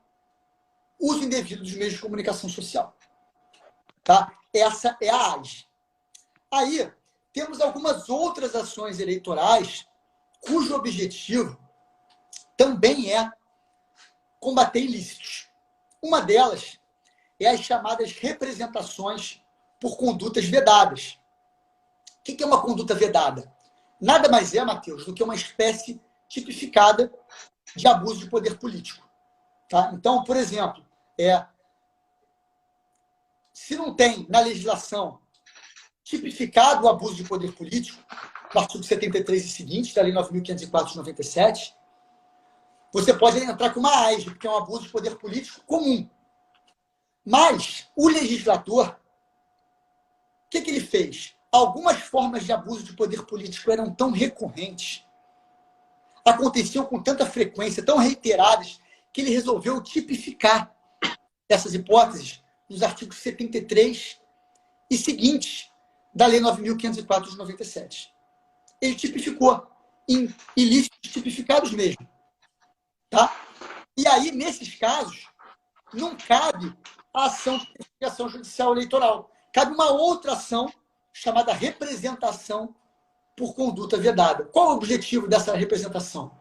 uso indevido dos meios de comunicação social. Tá? Essa é a AGE. Aí, temos algumas outras ações eleitorais cujo objetivo também é combater ilícitos. Uma delas é as chamadas representações por condutas vedadas. O que é uma conduta vedada? Nada mais é, Matheus, do que uma espécie tipificada de abuso de poder político. Tá? Então, por exemplo, se não tem na legislação tipificado o abuso de poder político, no artigo 73 e seguinte, da Lei 9.504 de 97, você pode entrar com uma AGE, porque é um abuso de poder político comum. Mas o legislador, o que ele fez? Algumas formas de abuso de poder político eram tão recorrentes, aconteciam com tanta frequência, tão reiteradas, que ele resolveu tipificar essas hipóteses nos artigos 73 e seguintes da Lei 9.504 de 97. Ele tipificou em ilícitos tipificados mesmo. Tá? E aí, nesses casos, não cabe a ação de investigação judicial eleitoral. Cabe uma outra ação chamada representação por conduta vedada. Qual é o objetivo dessa representação?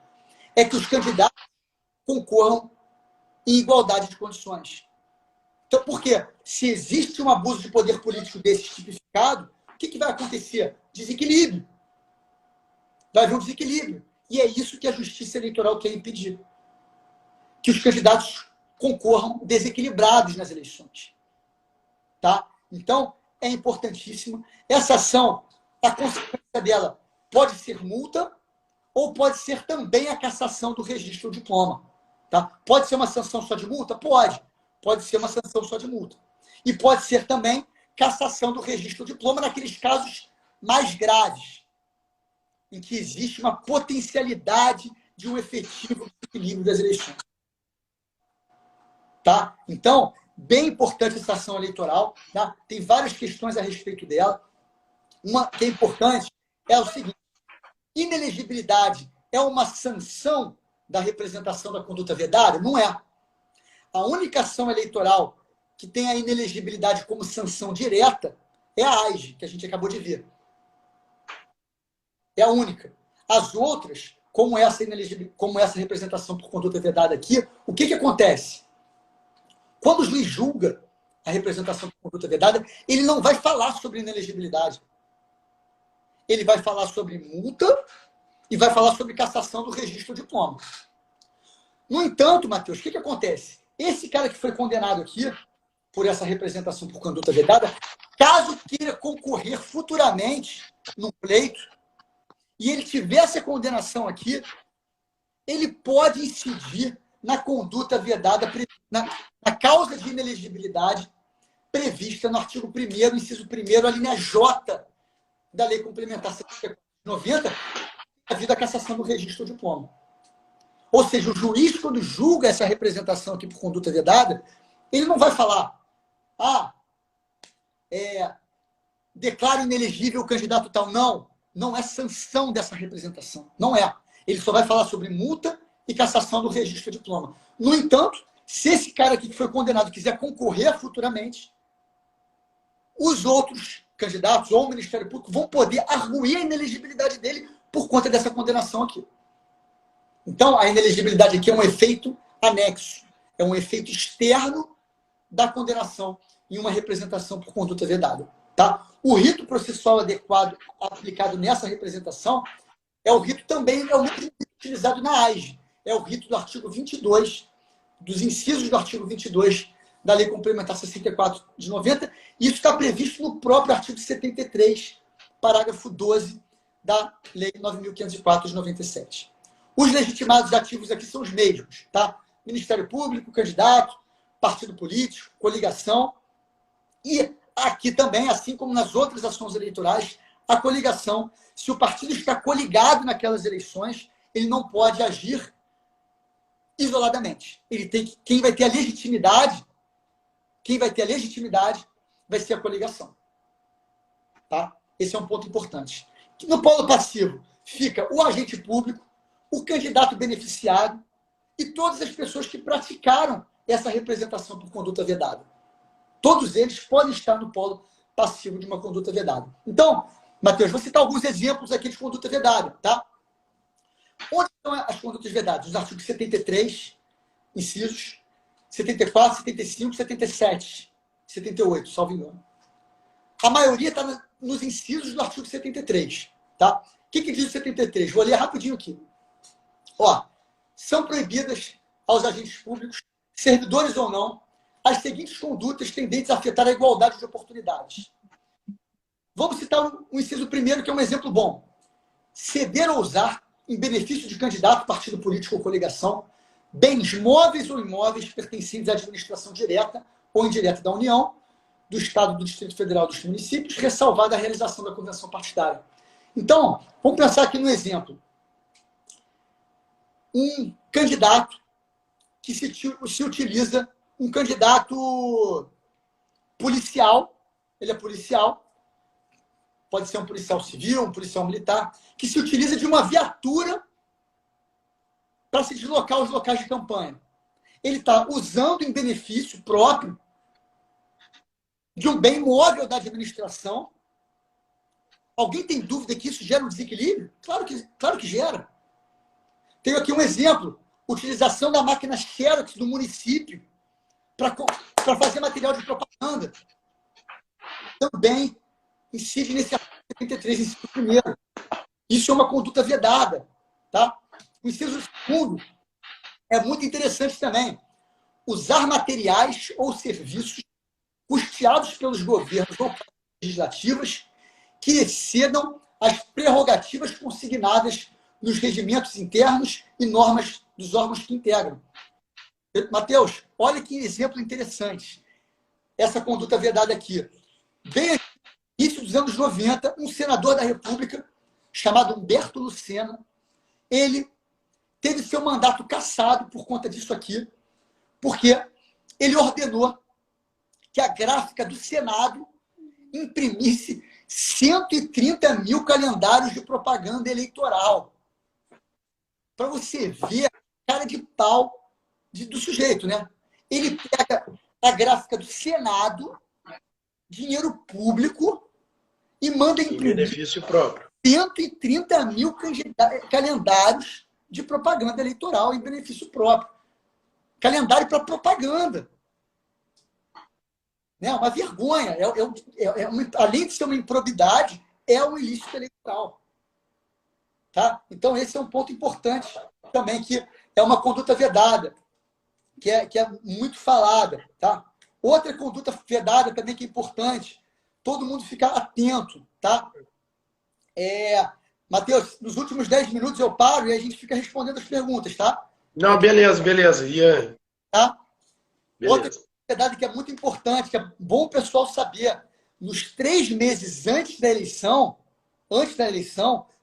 É que os candidatos concorram em igualdade de condições. Então, por quê? Se existe um abuso de poder político desse tipificado, o que vai acontecer? Desequilíbrio. Vai haver um desequilíbrio. E é isso que a justiça eleitoral quer impedir. Que os candidatos concorram desequilibrados nas eleições. Tá? Então, é importantíssimo. Essa ação, a consequência dela pode ser multa ou pode ser também a cassação do registro do diploma. Tá? Pode ser uma sanção só de multa? Pode. Pode ser uma sanção só de multa. E pode ser também cassação do registro do diploma naqueles casos mais graves, em que existe uma potencialidade de um efetivo equilíbrio das eleições. Tá? Então, bem importante essa ação eleitoral. Tá? Tem várias questões a respeito dela. Uma que é importante é o seguinte: inelegibilidade é uma sanção da representação da conduta vedada? Não é. A única ação eleitoral que tem a inelegibilidade como sanção direta é a AIGE, que a gente acabou de ver. É a única. As outras, como essa representação por conduta vedada aqui, o que acontece? Quando o juiz julga a representação por conduta vedada, ele não vai falar sobre inelegibilidade. Ele vai falar sobre multa e vai falar sobre cassação do registro do diploma. No entanto, Matheus, o que acontece? Esse cara que foi condenado aqui por essa representação por conduta vedada, caso queira concorrer futuramente no pleito e ele tivesse a condenação aqui, ele pode incidir na conduta vedada, na causa de inelegibilidade prevista no artigo 1º, inciso 1º, a linha J da Lei Complementar 790, devido à cassação do registro do diploma. Ou seja, o juiz, quando julga essa representação aqui por conduta vedada, ele não vai falar, declara inelegível o candidato tal. Não, não é sanção dessa representação. Não é. Ele só vai falar sobre multa e cassação do registro do diploma. No entanto, se esse cara aqui que foi condenado quiser concorrer futuramente, os outros candidatos ou o Ministério Público vão poder arguir a inelegibilidade dele por conta dessa condenação aqui. Então, a inelegibilidade aqui é um efeito anexo, é um efeito externo da condenação em uma representação por conduta vedada. Tá? O rito processual adequado aplicado nessa representação é o rito também, é o rito utilizado na AIGE, é o rito do artigo 22, dos incisos do artigo 22 da Lei Complementar 64 de 90, e isso está previsto no próprio artigo 73, parágrafo 12 da Lei 9.504 de 97. Os legitimados ativos aqui são os mesmos, tá? Ministério Público, candidato, partido político, coligação. E aqui também, assim como nas outras ações eleitorais, a coligação, se o partido está coligado naquelas eleições, ele não pode agir isoladamente. Ele tem que, quem vai ter a legitimidade vai ser a coligação. Tá? Esse é um ponto importante. No polo passivo fica o agente público, o candidato beneficiário e todas as pessoas que praticaram essa representação por conduta vedada. Todos eles podem estar no polo passivo de uma conduta vedada. Então, Matheus, vou citar alguns exemplos aqui de conduta vedada. Tá? Onde estão as condutas vedadas? Os artigos 73, incisos 74, 75, 77, 78, salvo engano. A maioria está nos incisos do artigo 73. Tá? O que diz o 73? Vou ler rapidinho aqui. São proibidas aos agentes públicos, servidores ou não, as seguintes condutas tendentes a afetar a igualdade de oportunidades. Vamos citar um inciso primeiro, que é um exemplo bom. Ceder ou usar, em benefício de candidato, partido político ou coligação, bens móveis ou imóveis pertencentes à administração direta ou indireta da União, do Estado, do Distrito Federal, dos municípios, ressalvada a realização da convenção partidária. Então, vamos pensar aqui no exemplo. Um candidato que se utiliza, um candidato policial, ele é policial, pode ser um policial civil, um policial militar, que se utiliza de uma viatura para se deslocar aos locais de campanha. Ele está usando em benefício próprio de um bem móvel da administração. Alguém tem dúvida que isso gera um desequilíbrio? Claro que gera. Tenho aqui um exemplo. Utilização da máquina Xerox do município para fazer material de propaganda. Também incide nesse artigo 73, inciso primeiro. Isso é uma conduta vedada. Tá? O inciso segundo é muito interessante também. Usar materiais ou serviços custeados pelos governos ou legislativas que excedam as prerrogativas consignadas nos regimentos internos e normas dos órgãos que integram. Matheus, olha que exemplo interessante. Essa conduta vedada aqui. Bem no início dos anos 90, um senador da República, chamado Humberto Lucena, ele teve seu mandato cassado por conta disso aqui, porque ele ordenou que a gráfica do Senado imprimisse 130 mil calendários de propaganda eleitoral. Para você ver a cara de pau do sujeito, né? Ele pega a gráfica do Senado, dinheiro público, e manda imprimir benefício próprio. 130 mil calendários de propaganda eleitoral em benefício próprio. Calendário para propaganda. Né? Uma vergonha. Além de ser uma improbidade, é um ilícito eleitoral. Tá? Então, esse é um ponto importante também, que é uma conduta vedada, que é muito falada. Tá? Outra conduta vedada também que é importante, todo mundo ficar atento. Tá? Matheus, nos últimos 10 minutos eu paro e a gente fica respondendo as perguntas, tá? Não, beleza. Ian. Tá? Beleza. Outra verdade que é muito importante, que é bom o pessoal saber, nos 3 meses antes da eleição,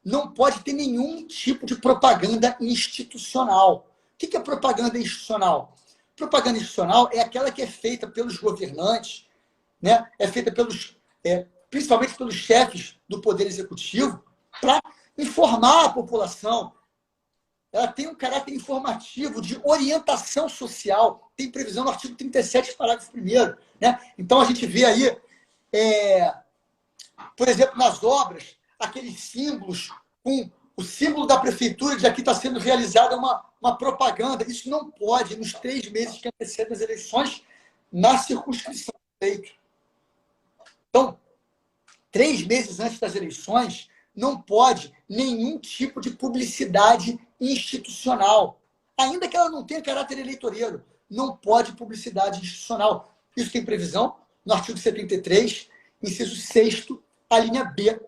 não pode ter nenhum tipo de propaganda institucional. O que é propaganda institucional? Propaganda institucional é aquela que é feita pelos governantes, né? É feita principalmente pelos chefes do Poder Executivo, para informar a população. Ela tem um caráter informativo, de orientação social. Tem previsão no artigo 37, parágrafo 1º. Né? Então, a gente vê aí, por exemplo, nas obras, aqueles símbolos, com o símbolo da prefeitura, de aqui está sendo realizada uma propaganda. Isso não pode, nos 3 meses que antecedem as eleições, na circunscrição do eleito. Então, 3 meses antes das eleições, não pode nenhum tipo de publicidade institucional. Ainda que ela não tenha caráter eleitoreiro, não pode publicidade institucional. Isso tem previsão no artigo 73, inciso 6º, a linha B,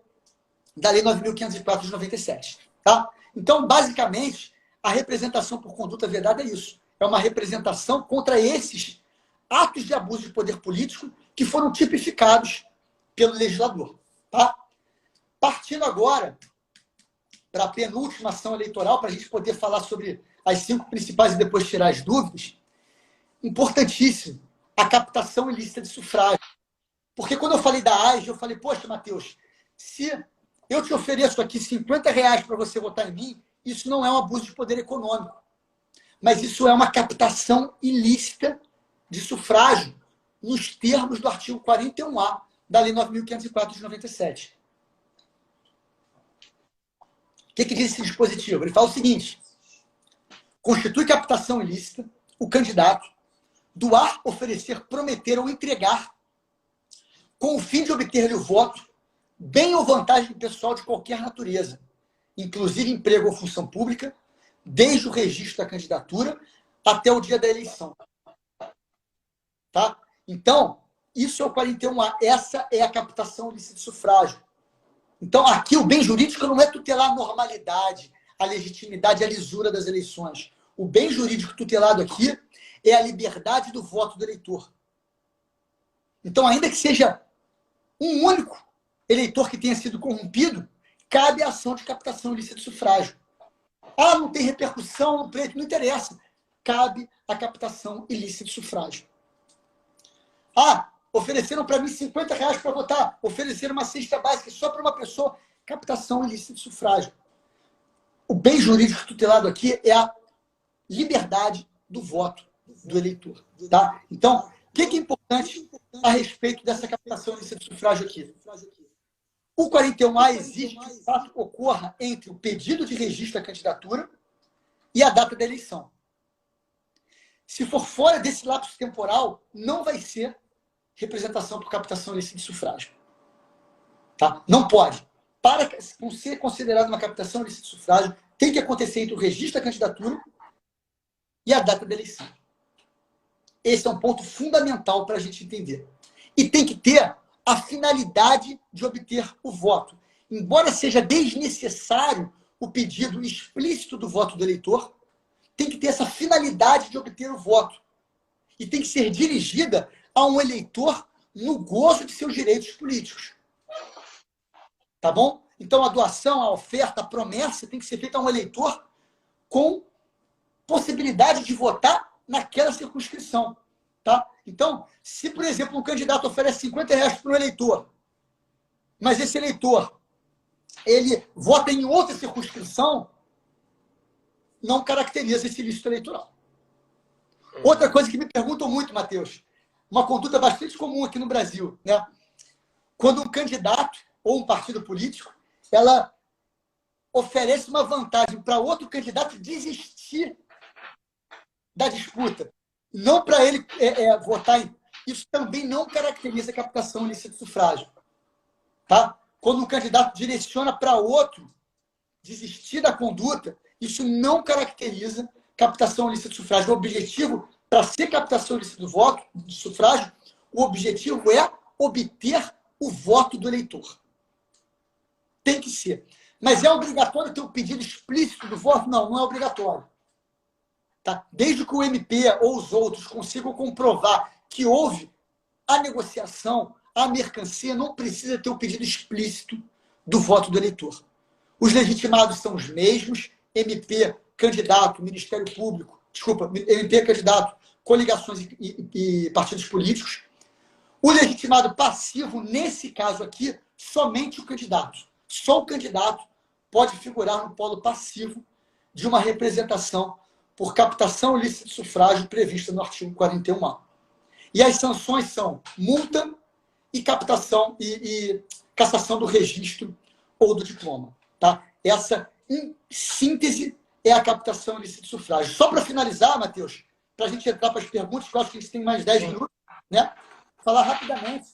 da Lei 9.504 de 97. Tá? Então, basicamente, a representação por conduta vedada é isso. É uma representação contra esses atos de abuso de poder político que foram tipificados pelo legislador. Tá? Partindo agora para a penúltima ação eleitoral, para a gente poder falar sobre as 5 principais e depois tirar as dúvidas, importantíssimo, a captação ilícita de sufrágio. Porque quando eu falei da AIS, eu falei, poxa, Matheus, se eu te ofereço aqui R$50 para você votar em mim, isso não é um abuso de poder econômico. Mas isso é uma captação ilícita de sufrágio, nos termos do artigo 41A da Lei 9.504 de 97. O que diz esse dispositivo? Ele fala o seguinte: constitui captação ilícita o candidato doar, oferecer, prometer ou entregar, com o fim de obter-lhe o voto, bem ou vantagem pessoal de qualquer natureza, inclusive emprego ou função pública, desde o registro da candidatura até o dia da eleição. Tá? Então, isso é o 41A. Essa é a captação ilícita de sufrágio. Então, aqui o bem jurídico não é tutelar a normalidade, a legitimidade, a lisura das eleições. O bem jurídico tutelado aqui é a liberdade do voto do eleitor. Então, ainda que seja um único eleitor que tenha sido corrompido, cabe a ação de captação ilícita de sufrágio. Ah, não tem repercussão no pleito, não interessa. Cabe a captação ilícita de sufrágio. Ah, ofereceram para mim R$50 para votar, ofereceram uma cesta básica só para uma pessoa, captação ilícita de sufrágio. O bem jurídico tutelado aqui é a liberdade do voto do eleitor. Tá? Então, o que é importante a respeito dessa captação ilícita de sufrágio aqui? O 41A exige que o fato ocorra entre o pedido de registro da candidatura e a data da eleição. Se for fora desse lapso temporal, não vai ser representação por captação ilícita de sufrágio. Tá? Não pode. Para ser considerado uma captação ilícita de sufrágio, tem que acontecer entre o registro da candidatura e a data da eleição. Esse é um ponto fundamental para a gente entender. E tem que ter a finalidade de obter o voto. Embora seja desnecessário o pedido explícito do voto do eleitor, tem que ter essa finalidade de obter o voto. E tem que ser dirigida a um eleitor no gozo de seus direitos políticos. Tá bom? Então, a doação, a oferta, a promessa tem que ser feita a um eleitor com possibilidade de votar naquela circunscrição. Tá? Então, se, por exemplo, um candidato oferece R$50 para um eleitor, mas esse eleitor ele vota em outra circunscrição, não caracteriza esse ilícito eleitoral. Outra coisa que me perguntam muito, Matheus, uma conduta bastante comum aqui no Brasil, né? Quando um candidato ou um partido político, ela oferece uma vantagem para outro candidato desistir da disputa, não para ele votar em... Isso também não caracteriza a captação ilícita de sufrágio. Tá? Quando um candidato direciona para outro desistir da conduta, isso não caracteriza captação ilícita de sufrágio. O objetivo, para ser captação ilícita do voto, de sufrágio, o objetivo é obter o voto do eleitor. Tem que ser. Mas é obrigatório ter um pedido explícito do voto? Não, não é obrigatório. Tá? Desde que o MP ou os outros consigam comprovar que houve a negociação, a mercancia, não precisa ter o pedido explícito do voto do eleitor. Os legitimados são os mesmos, MP, candidato, Ministério Público, MP, candidato, coligações e partidos políticos. O legitimado passivo, nesse caso aqui, somente o candidato. Só o candidato pode figurar no polo passivo de uma representação por captação ilícita de sufrágio prevista no artigo 41A. E as sanções são multa e captação e cassação do registro ou do diploma. Tá? Essa, em síntese, é a captação ilícita de sufrágio. Só para finalizar, Matheus, para a gente entrar para as perguntas, que eu acho que a gente tem mais 10 minutos, né? Falar rapidamente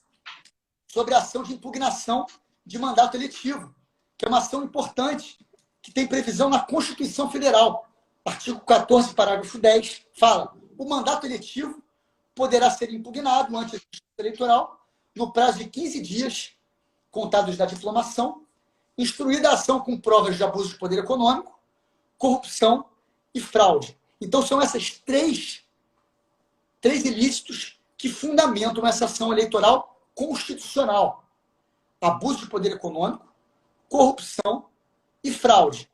sobre a ação de impugnação de mandato eletivo, que é uma ação importante, que tem previsão na Constituição Federal. Artigo 14, parágrafo 10, fala: o mandato eletivo poderá ser impugnado ante a Justiça Eleitoral no prazo de 15 dias, contados da diplomação, instruída a ação com provas de abuso de poder econômico, corrupção e fraude. Então, são esses três ilícitos que fundamentam essa ação eleitoral constitucional: abuso de poder econômico, corrupção e fraude.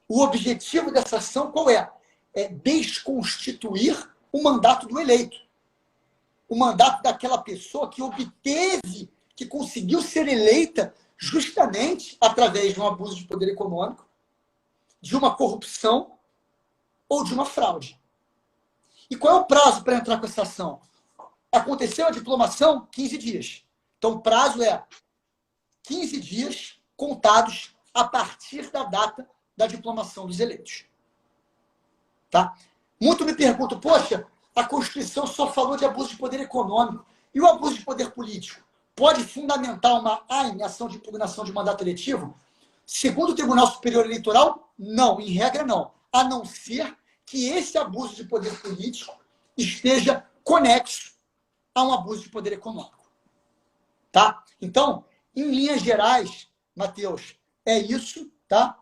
O objetivo dessa ação qual é? É desconstituir o mandato do eleito. O mandato daquela pessoa que obteve, que conseguiu ser eleita justamente através de um abuso de poder econômico, de uma corrupção ou de uma fraude. E qual é o prazo para entrar com essa ação? Aconteceu a diplomação, 15 dias. Então, o prazo é 15 dias contados a partir da data da diplomação dos eleitos. Tá? Muito me perguntam, poxa, a Constituição só falou de abuso de poder econômico. E o abuso de poder político pode fundamentar uma ação de impugnação de mandato eletivo? Segundo o Tribunal Superior Eleitoral, não, em regra não. A não ser que esse abuso de poder político esteja conexo a um abuso de poder econômico. Tá? Então, em linhas gerais, Matheus, é isso, tá?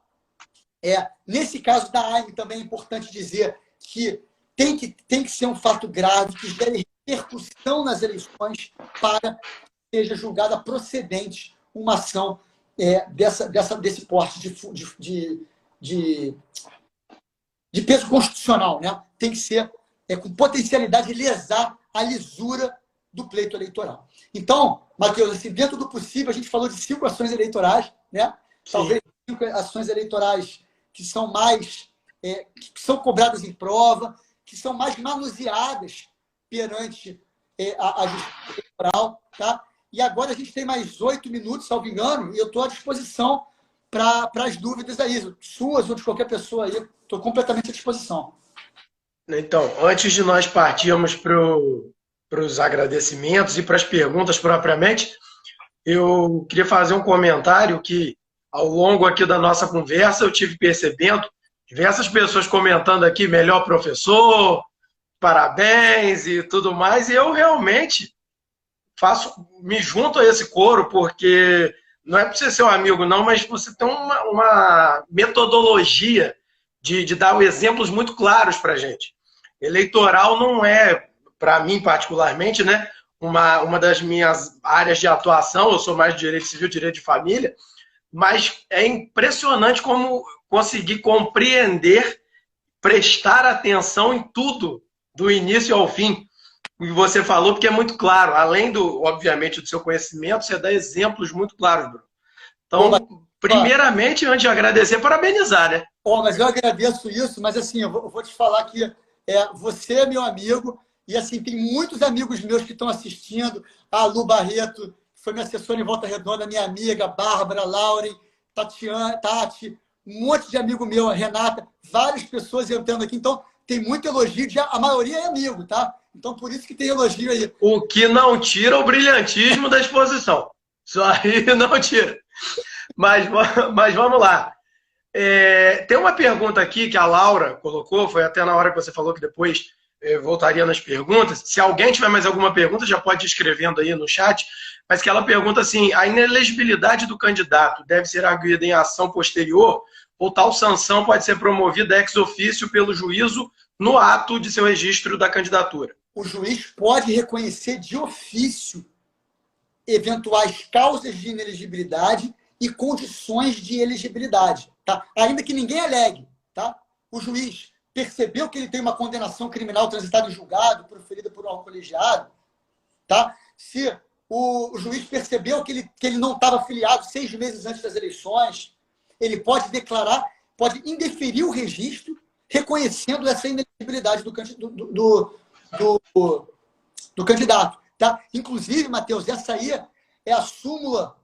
Nesse caso da AIME também é importante dizer que tem que ser um fato grave, que gere repercussão nas eleições para que seja julgada procedente uma ação desse porte de peso constitucional, né? Tem que ser com potencialidade de lesar a lisura do pleito eleitoral. Então, Matheus, assim, dentro do possível, a gente falou de 5 ações eleitorais, né? Sim. Talvez 5 ações eleitorais que são mais que são cobradas em prova, que são mais manuseadas perante a justiça eleitoral, tá? E agora a gente tem mais 8 minutos, salvo engano, e eu estou à disposição para as dúvidas aí, suas ou de qualquer pessoa aí. Estou completamente à disposição. Então, antes de nós partirmos para os agradecimentos e para as perguntas propriamente, eu queria fazer um comentário que, ao longo aqui da nossa conversa, eu tive percebendo diversas pessoas comentando aqui, melhor professor, parabéns e tudo mais, e eu realmente me junto a esse coro, porque não é para você ser um amigo não, mas você tem uma metodologia de dar exemplos muito claros para a gente. Eleitoral não é, para mim particularmente, né, uma das minhas áreas de atuação. Eu sou mais de direito civil, direito de família, mas é impressionante como conseguir compreender, prestar atenção em tudo, do início ao fim. E você falou, porque é muito claro, além obviamente, do seu conhecimento, você dá exemplos muito claros, Bruno. Então, primeiramente, antes de agradecer, parabenizar, né? Mas eu agradeço isso, mas assim, eu vou te falar que você é meu amigo, e assim, tem muitos amigos meus que estão assistindo, a Lu Barreto, que foi minha assessora em Volta Redonda, minha amiga, Bárbara, Lauren, Tatiana, Tati, um monte de amigo meu, a Renata, várias pessoas entrando aqui, então tem muito elogio, a maioria é amigo, tá? Então por isso que tem elogio aí. O que não tira o brilhantismo da exposição. Isso aí não tira. Mas vamos lá. Tem uma pergunta aqui que a Laura colocou, foi até na hora que você falou que depois voltaria nas perguntas. Se alguém tiver mais alguma pergunta, já pode ir escrevendo aí no chat, mas que ela pergunta assim: a inelegibilidade do candidato deve ser arguida em ação posterior ou tal sanção pode ser promovida ex officio pelo juízo no ato de seu registro da candidatura? O juiz pode reconhecer de ofício eventuais causas de inelegibilidade e condições de elegibilidade, tá? Ainda que ninguém alegue, tá? O juiz percebeu que ele tem uma condenação criminal transitada em julgado, proferida por um colegiado, tá? Se o juiz percebeu que ele não estava filiado 6 meses antes das eleições, ele pode declarar, pode indeferir o registro, reconhecendo essa inelegibilidade do candidato. Tá? Inclusive, Matheus, essa aí é a súmula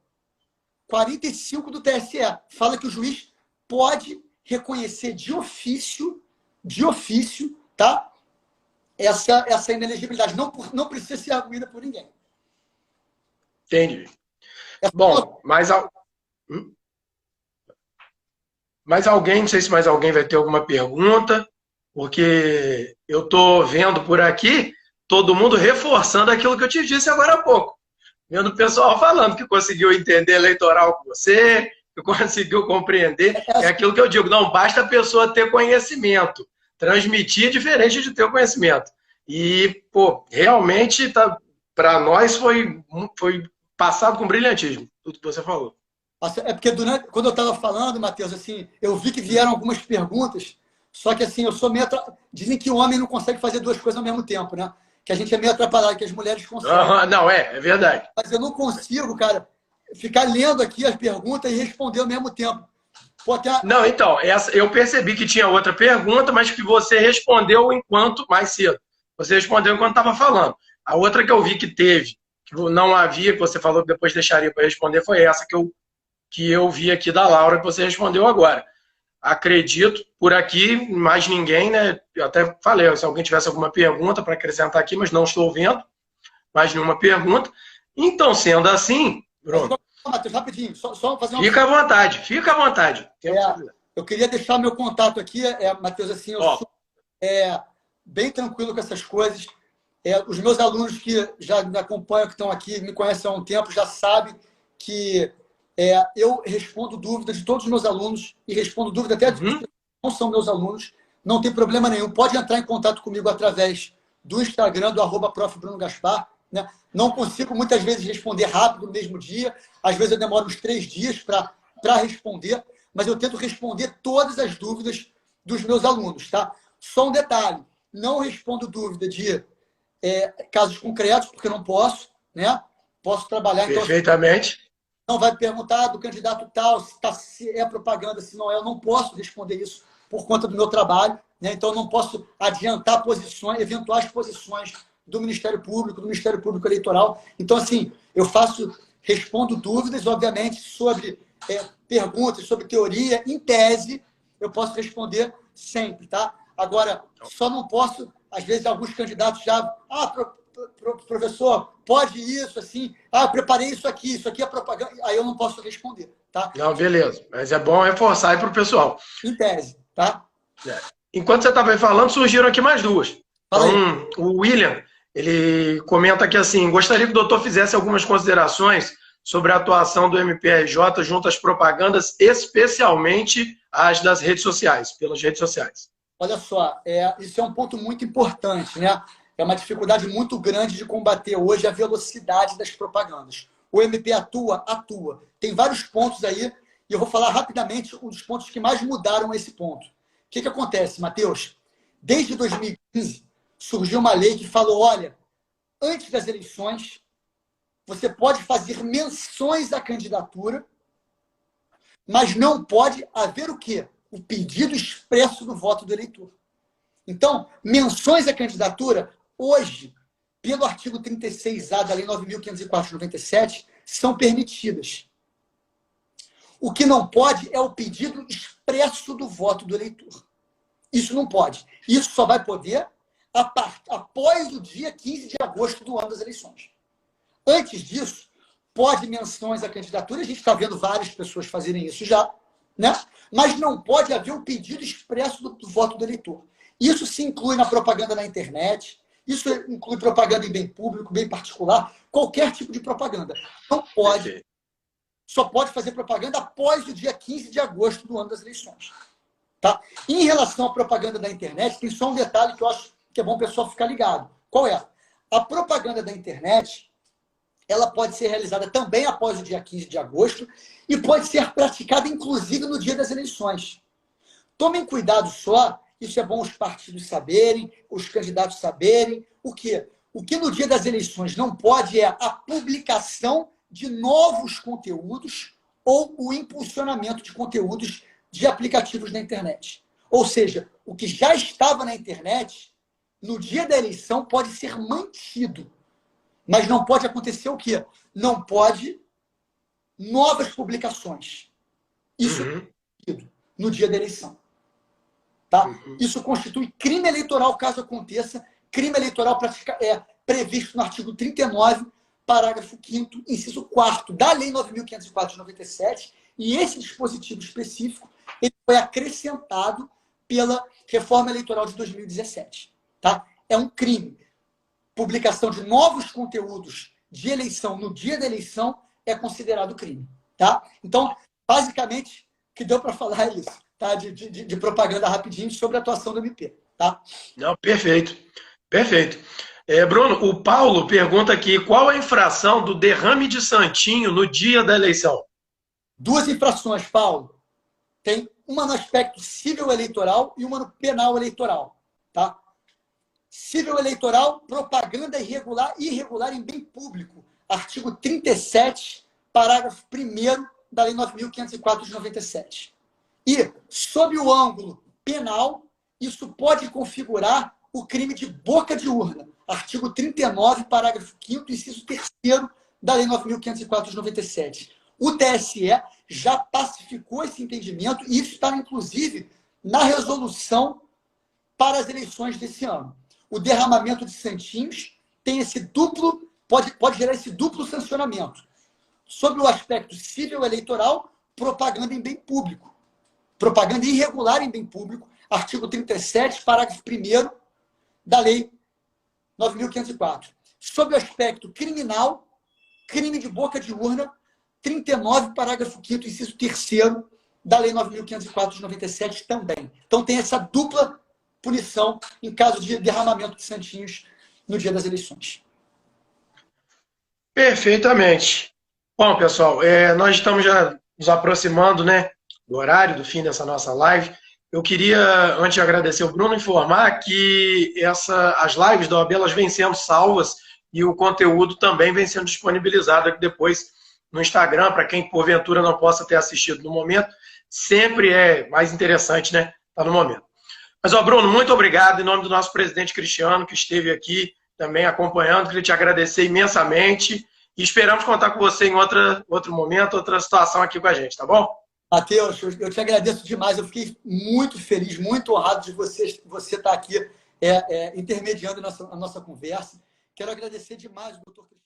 45 do TSE. Fala que o juiz pode reconhecer de ofício, tá? essa inelegibilidade. Não precisa ser arguída por ninguém. Entendi. Bom, mais alguém, não sei se mais alguém vai ter alguma pergunta, porque eu estou vendo por aqui todo mundo reforçando aquilo que eu te disse agora há pouco. Vendo o pessoal falando que conseguiu entender eleitoral com você, que conseguiu compreender. É aquilo que eu digo, não basta a pessoa ter conhecimento. Transmitir é diferente de ter o conhecimento. E, realmente, para nós foi passado com brilhantismo, tudo que você falou. É porque quando eu estava falando, Matheus, assim, eu vi que vieram algumas perguntas, só que assim, eu sou meio... Dizem que o homem não consegue fazer 2 coisas ao mesmo tempo, né? Que a gente é meio atrapalhado, que as mulheres conseguem. Não, é verdade. Mas eu não consigo, cara, ficar lendo aqui as perguntas e responder ao mesmo tempo. Não, então, eu percebi que tinha outra pergunta, mas que você respondeu mais cedo. Você respondeu enquanto estava falando. A outra que eu vi que teve, que não havia, que você falou que depois deixaria para responder, foi essa que eu vi aqui da Laura, que você respondeu agora. Acredito, por aqui, mais ninguém, né? Eu até falei, se alguém tivesse alguma pergunta para acrescentar aqui, mas não estou vendo mais nenhuma pergunta. Então, sendo assim, Bruno... Matheus, rapidinho, só fazer uma... Fica à vontade. Eu queria deixar meu contato aqui, Matheus, assim, eu sou bem tranquilo com essas coisas. Os meus alunos que já me acompanham, que estão aqui, me conhecem há um tempo, já sabem que eu respondo dúvidas de todos os meus alunos e respondo dúvidas até de pessoas que não são meus alunos. Não tem problema nenhum. Pode entrar em contato comigo através do Instagram, do @prof. Bruno Gaspar. Né? Não consigo muitas vezes responder rápido no mesmo dia. Às vezes eu demoro uns 3 dias para responder, mas eu tento responder todas as dúvidas dos meus alunos. Tá? Só um detalhe, não respondo dúvida de casos concretos, porque eu não posso. Né? Posso trabalhar... Perfeitamente. Então, não vai perguntar do candidato tal, se é propaganda, se não é. Eu não posso responder isso por conta do meu trabalho. Né? Então, eu não posso adiantar eventuais posições do Ministério Público Eleitoral. Então, assim, respondo dúvidas, obviamente, sobre perguntas, sobre teoria, em tese, eu posso responder sempre, tá? Agora, só não posso, às vezes, alguns candidatos já... professor, pode isso, assim... preparei isso aqui é propaganda... Aí eu não posso responder, tá? Não, beleza. Mas é bom reforçar aí para o pessoal. Em tese, tá? Enquanto você estava aí falando, surgiram aqui mais 2. Então, o William, ele comenta aqui assim: gostaria que o doutor fizesse algumas considerações sobre a atuação do MPRJ junto às propagandas, especialmente as das redes sociais, pelas redes sociais. Olha só, isso é um ponto muito importante, né? É uma dificuldade muito grande de combater hoje a velocidade das propagandas. O MP atua? Atua. Tem vários pontos aí, e eu vou falar rapidamente um dos pontos que mais mudaram esse ponto. O que acontece, Matheus? Desde 2015, surgiu uma lei que falou, olha, antes das eleições, você pode fazer menções à candidatura, mas não pode haver o quê? O pedido expresso do voto do eleitor. Então, menções à candidatura, hoje, pelo artigo 36A da Lei 9.504 de 97, são permitidas. O que não pode é o pedido expresso do voto do eleitor. Isso não pode. Isso só vai poder após o dia 15 de agosto do ano das eleições. Antes disso, pode menções à candidatura, a gente está vendo várias pessoas fazerem isso já, né? Mas não pode haver o pedido expresso do voto do eleitor. Isso se inclui na propaganda na internet, isso inclui propaganda em bem público, bem particular, qualquer tipo de propaganda. Não pode, só pode fazer propaganda após o dia 15 de agosto do ano das eleições. Tá? Em relação à propaganda da internet, tem só um detalhe que eu acho que é bom o pessoal ficar ligado. Qual é? A propaganda da internet, ela pode ser realizada também após o dia 15 de agosto e pode ser praticada, inclusive, no dia das eleições. Tomem cuidado só, isso é bom os partidos saberem, os candidatos saberem. O quê? O que no dia das eleições não pode é a publicação de novos conteúdos ou o impulsionamento de conteúdos de aplicativos na internet. Ou seja, o que já estava na internet, no dia da eleição, pode ser mantido. Mas não pode acontecer o quê? Não pode novas publicações. Isso é permitido no dia da eleição. Tá? Isso constitui crime eleitoral, caso aconteça. Crime eleitoral previsto no artigo 39, parágrafo 5º, inciso 4º da Lei 9.504 de 97. E esse dispositivo específico ele foi acrescentado pela reforma eleitoral de 2017. Tá? É um crime. Publicação de novos conteúdos de eleição no dia da eleição é considerado crime. Tá? Então, basicamente, o que deu para falar é isso. Tá? De propaganda rapidinho sobre a atuação do MP. Tá? Não, perfeito. Perfeito. Bruno, o Paulo pergunta aqui, qual a infração do derrame de santinho no dia da eleição? 2 infrações, Paulo. Tem uma no aspecto civil eleitoral e uma no penal eleitoral. Tá? Civil eleitoral, propaganda irregular em bem público. Artigo 37, parágrafo 1º da Lei 9.504 de 97. E, sob o ângulo penal, isso pode configurar o crime de boca de urna. Artigo 39, parágrafo 5º, inciso 3º da Lei 9.504 de 97. O TSE já pacificou esse entendimento e isso está, inclusive, na resolução para as eleições desse ano. O derramamento de santinhos tem esse duplo, pode gerar esse duplo sancionamento. Sobre o aspecto civil eleitoral, propaganda em bem público. Propaganda irregular em bem público, artigo 37, parágrafo 1º da Lei 9.504. Sobre o aspecto criminal, crime de boca de urna, 39, parágrafo 5º, inciso 3º da Lei 9.504 de 97 também. Então tem essa dupla punição em caso de derramamento de santinhos no dia das eleições. Perfeitamente. Bom, pessoal, nós estamos já nos aproximando, né, do horário do fim dessa nossa live. Eu queria, antes de agradecer o Bruno, informar que as lives da OAB elas vêm sendo salvas e o conteúdo também vem sendo disponibilizado aqui depois no Instagram, para quem porventura não possa ter assistido no momento. Sempre é mais interessante, né? Tá no momento. Mas, Bruno, muito obrigado em nome do nosso presidente Cristiano, que esteve aqui também acompanhando. Queria te agradecer imensamente e esperamos contar com você em outro momento, outra situação aqui com a gente, tá bom? Matheus, eu te agradeço demais. Eu fiquei muito feliz, muito honrado de você estar aqui intermediando a nossa conversa. Quero agradecer demais, doutor Cristiano.